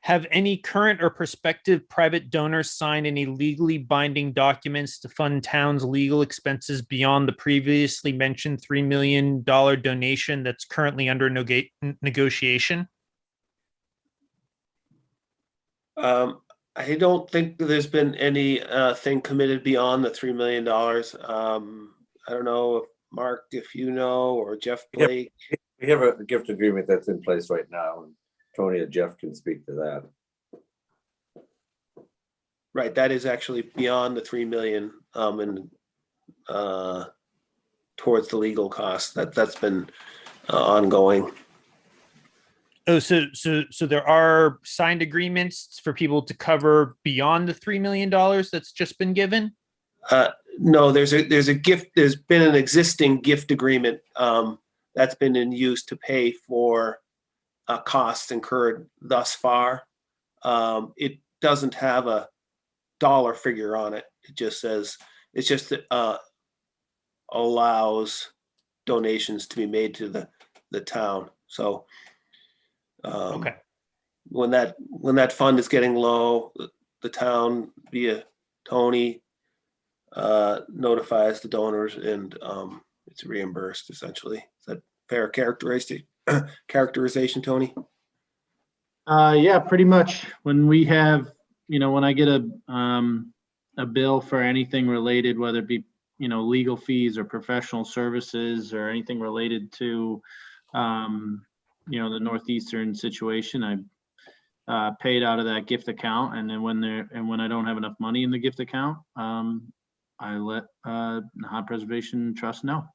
Have any current or prospective private donors signed any legally binding documents to fund town's legal expenses beyond the previously mentioned $3 million donation that's currently under negotiation? I don't think there's been any thing committed beyond the $3 million. I don't know if Mark, if you know, or Jeff Blake. We have a gift agreement that's in place right now, and Tony and Jeff can speak to that. Right, that is actually beyond the 3 million and towards the legal costs. That's been ongoing. Oh, so there are signed agreements for people to cover beyond the $3 million that's just been given? No, there's a gift. There's been an existing gift agreement that's been in use to pay for costs incurred thus far. It doesn't have a dollar figure on it. It just says, it's just allows donations to be made to the town. So okay. When that fund is getting low, the town via Tony notifies the donors, and it's reimbursed essentially. Is that fair characterization, Tony? Yeah, pretty much. When we have, when I get a a bill for anything related, whether it be, legal fees or professional services or anything related to, the Northeastern situation. I pay it out of that gift account, and then when I don't have enough money in the gift account, I let Nahant Preservation Trust know.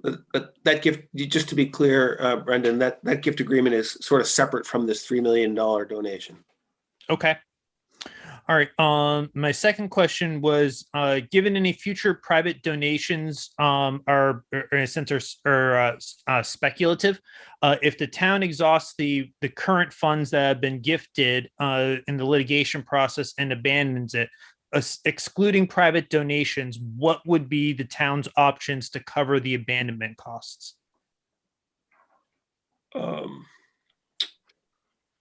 But that gift, just to be clear, Brendan, that gift agreement is sort of separate from this $3 million donation. Okay. All right. My second question was, given any future private donations are in a sense are speculative, if the town exhausts the current funds that have been gifted in the litigation process and abandons it, excluding private donations, what would be the town's options to cover the abandonment costs? You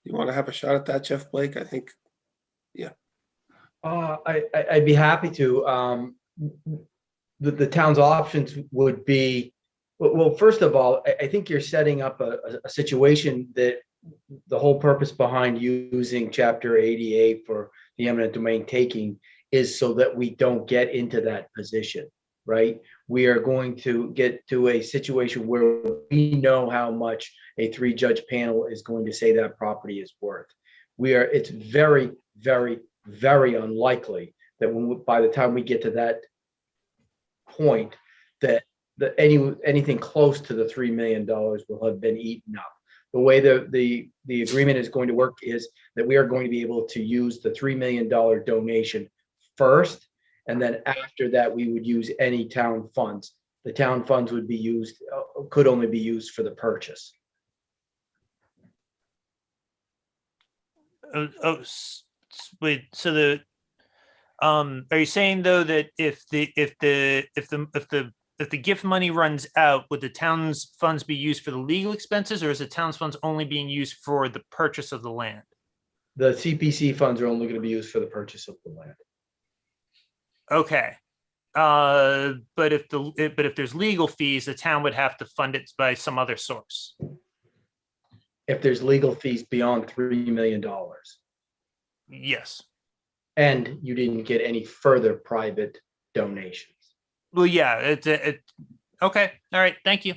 want to have a shot at that, Jeff Blake? I think, yeah. I'd be happy to. The town's options would be, well, first of all, I think you're setting up a situation that the whole purpose behind using Chapter 88 for the eminent domain taking is so that we don't get into that position, right? We are going to get to a situation where we know how much a 3-judge panel is going to say that property is worth. It's very, very, very unlikely that by the time we get to that point, that anything close to the $3 million will have been eaten up. The way the agreement is going to work is that we are going to be able to use the $3 million donation first, and then after that, we would use any town funds. The town funds would be used, could only be used for the purchase. Wait, so are you saying though that if the gift money runs out, would the town's funds be used for the legal expenses, or is the town's funds only being used for the purchase of the land? The CPC funds are only going to be used for the purchase of the land. Okay. But if there's legal fees, the town would have to fund it by some other source. If there's legal fees beyond $3 million. Yes. And you didn't get any further private donations. Well, yeah, it okay. All right. Thank you.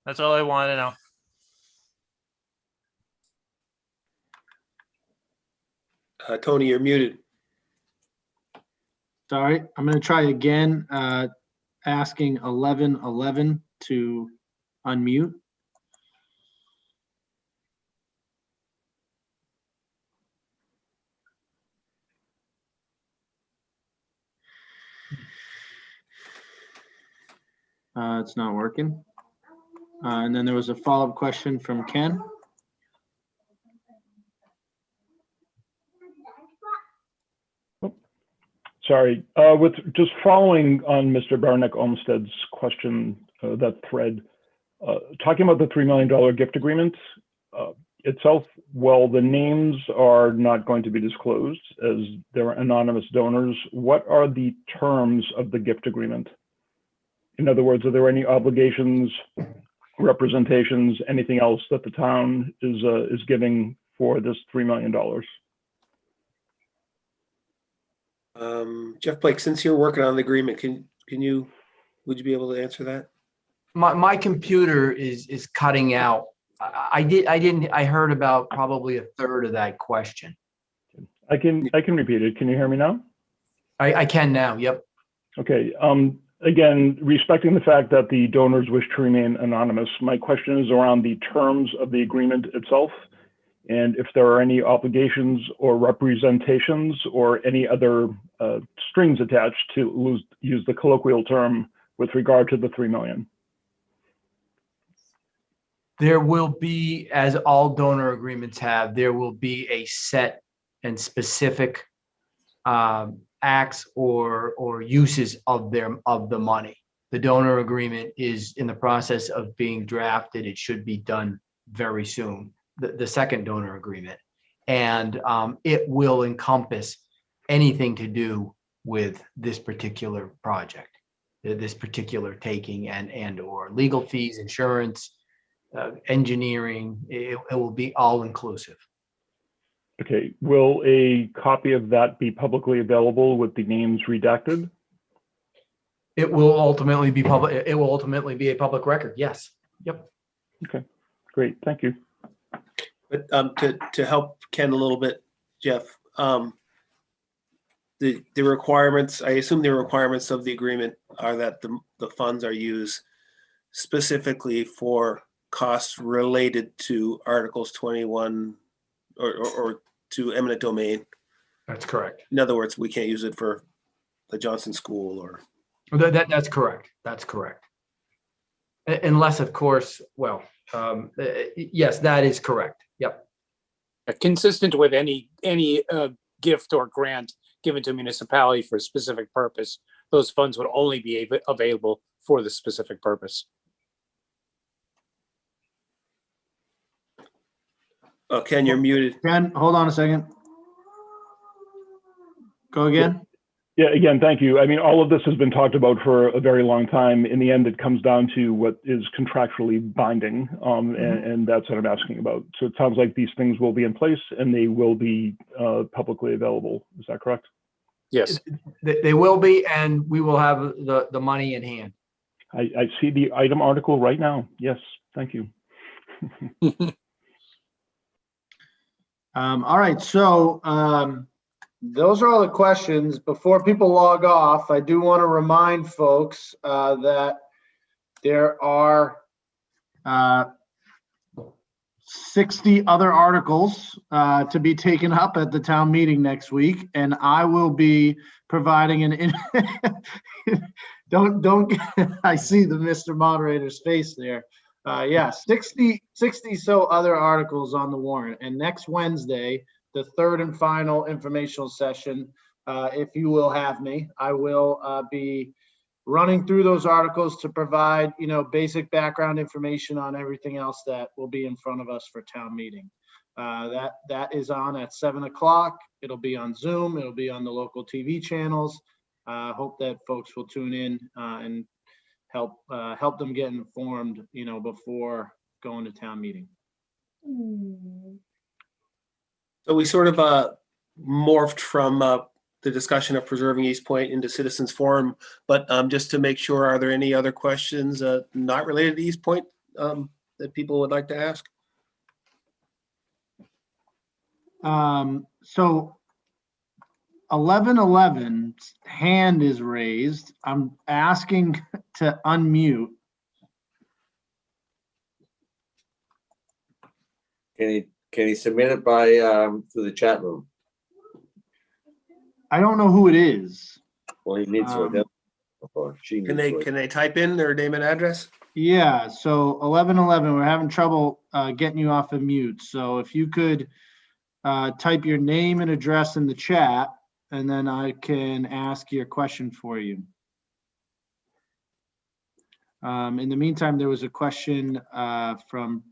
That's all I wanted to know. Tony, you're muted. Sorry, I'm going to try again, asking 1111 to unmute. It's not working. And then there was a follow-up question from Ken. Sorry, with just following on Mr. Barnick Olmsted's question, that thread, talking about the $3 million gift agreement itself, well, the names are not going to be disclosed as they're anonymous donors. What are the terms of the gift agreement? In other words, are there any obligations, representations, anything else that the town is giving for this $3 million? Jeff Blake, since you're working on the agreement, would you be able to answer that? My computer is cutting out. I heard about probably a third of that question. I can repeat it. Can you hear me now? I can now. Yep. Okay. Again, respecting the fact that the donors wish to remain anonymous, my question is around the terms of the agreement itself, and if there are any obligations or representations or any other strings attached, to use the colloquial term, with regard to the $3 million. There will be, as all donor agreements have, there will be a set and specific acts or uses of the money. The donor agreement is in the process of being drafted. It should be done very soon. The second donor agreement, and it will encompass anything to do with this particular project, this particular taking, and or legal fees, insurance, engineering. It will be all inclusive. Okay, will a copy of that be publicly available with the names redacted? It will ultimately be public. It will ultimately be a public record. Yes. Yep. Okay, great, thank you. But to help Ken a little bit, Jeff, the requirements, I assume the requirements of the agreement are that the funds are used specifically for costs related to Articles 21 or to eminent domain. That's correct. In other words, we can't use it for the Johnson School or. That's correct. That's correct. Unless, of course, well, yes, that is correct. Yep. Consistent with any gift or grant given to a municipality for a specific purpose, those funds would only be available for the specific purpose. Oh, Ken, you're muted. Ken, hold on a second. Go again. Yeah, again, thank you. I mean, all of this has been talked about for a very long time. In the end, it comes down to what is contractually binding, and that's what I'm asking about. So it sounds like these things will be in place and they will be publicly available. Is that correct? Yes. They will be, and we will have the money in hand. I see the item article right now. Yes, thank you. All right, so those are all the questions. Before people log off, I do want to remind folks that there are 60 other articles to be taken up at the town meeting next week, and I will be providing an don't I see the Mr. Moderator's face there. Yeah, 60 so other articles on the warrant, and next Wednesday, the third and final informational session, if you will have me, I will be running through those articles to provide, basic background information on everything else that will be in front of us for town meeting. That is on at 7 o'clock. It'll be on Zoom. It'll be on the local TV channels. Hope that folks will tune in and help them get informed, before going to town meeting. So we sort of morphed from the discussion of preserving East Point into citizens forum, but just to make sure, are there any other questions not related to East Point that people would like to ask? So 1111's hand is raised. I'm asking to unmute. Can he submit it by through the chat room? I don't know who it is. Well, he needs to identify, or she Can needs to. they type in their name and address? Yeah, so 1111, we're having trouble getting you off of mute. So if you could type your name and address in the chat, and then I can ask your question for you. In the meantime, there was a question from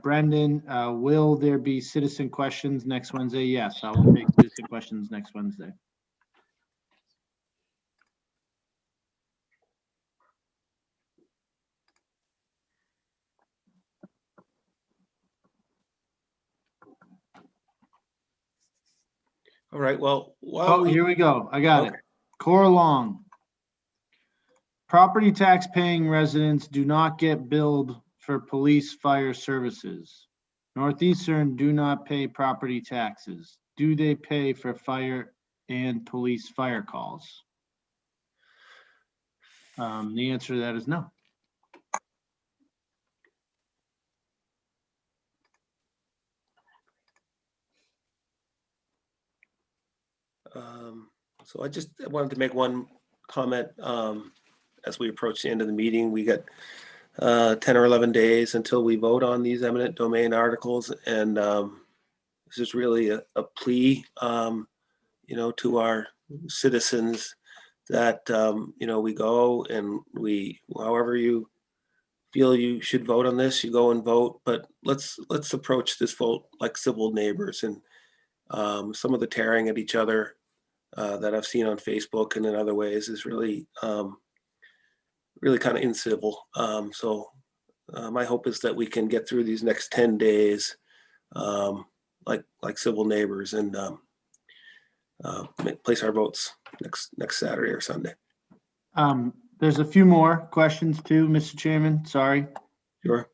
Brendan. Will there be citizen questions next Wednesday? Yes, I will take citizen questions next Wednesday. All right, well, while Here we go. I got it. Core Long. Property tax paying residents do not get billed for police fire services. Northeastern do not pay property taxes. Do they pay for fire and police fire calls? The answer to that is no. So I wanted to make one comment as we approach the end of the meeting. We got 10 or 11 days until we vote on these eminent domain articles, and this is really a plea, to our citizens that we go and however you feel you should vote on this, you go and vote. But let's approach this vote like civil neighbors, and some of the tearing at each other that I've seen on Facebook and in other ways is really kind of incivil. So my hope is that we can get through these next 10 days like civil neighbors and place our votes next Saturday or Sunday. There's a few more questions too, Mr. Chairman. Sorry. Sure.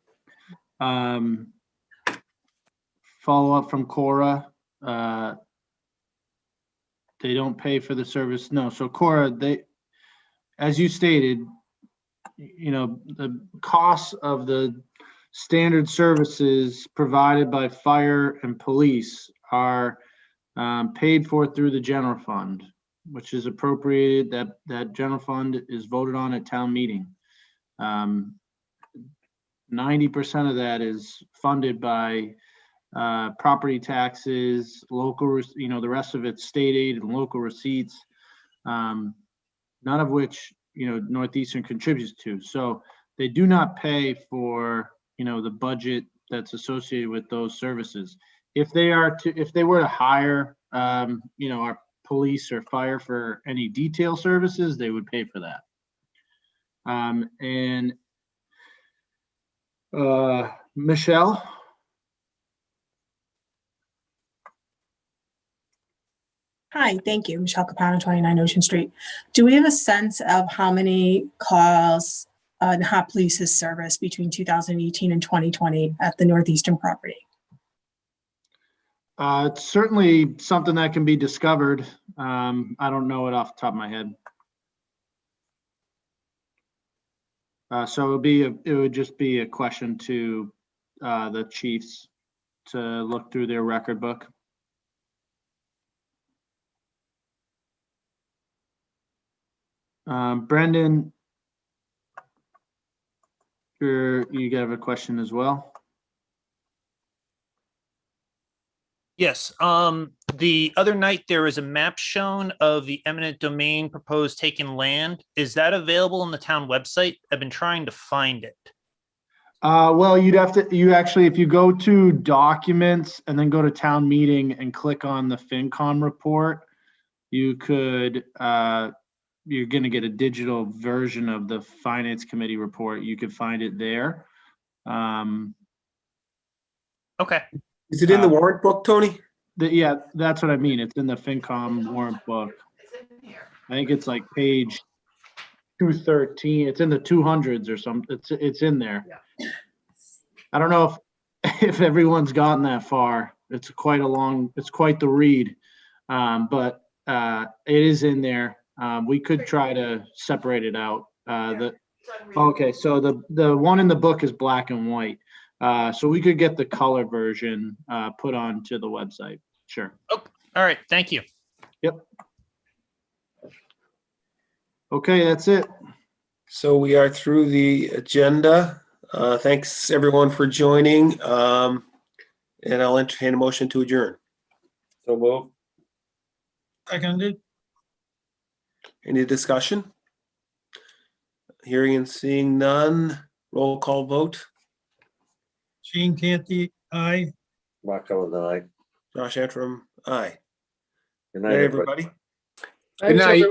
Follow up from Cora. They don't pay for the service. No, so Cora, as you stated, the costs of the standard services provided by fire and police are paid for through the general fund, which is appropriated. That general fund is voted on at town meeting. 90% of that is funded by property taxes, local, the rest of it's state aid and local receipts, none of which, Northeastern contributes to. So they do not pay for, the budget that's associated with those services. If they were to hire, our police or fire for any detail services, they would pay for that. Michelle? Hi, thank you. Michelle Capano, 29 Ocean Street. Do we have a sense of how many calls Nahant Police has serviced between 2018 and 2020 at the Northeastern property? It's certainly something that can be discovered. I don't know it off the top of my head. So it would just be a question to the chiefs to look through their record book. Brendan, you have a question as well. Yes, the other night there was a map shown of the eminent domain proposed taken land. Is that available on the town website? I've been trying to find it. Well, if you go to documents and then go to town meeting and click on the FinCom report, you could, you're going to get a digital version of the Finance Committee report. You could find it there. Okay. Is it in the warrant book, Tony? Yeah, that's what I mean. It's in the FinCom warrant book. I think it's like page 213. It's in the 200s or something. It's in there. I don't know if everyone's gotten that far. It's quite the read, but it is in there. We could try to separate it out. Okay, so the one in the book is black and white. So we could get the color version put onto the website. Sure. Oh, all right. Thank you. Yep. Okay, that's it. So we are through the agenda. Thanks everyone for joining. And I'll entertain a motion to adjourn. So move. Seconded. Any discussion? Hearing and seeing none. Roll call vote. Gene Canty, aye. Mark Cullen, aye. Josh Antrim, aye. Good Good night, night, everybody. Good night.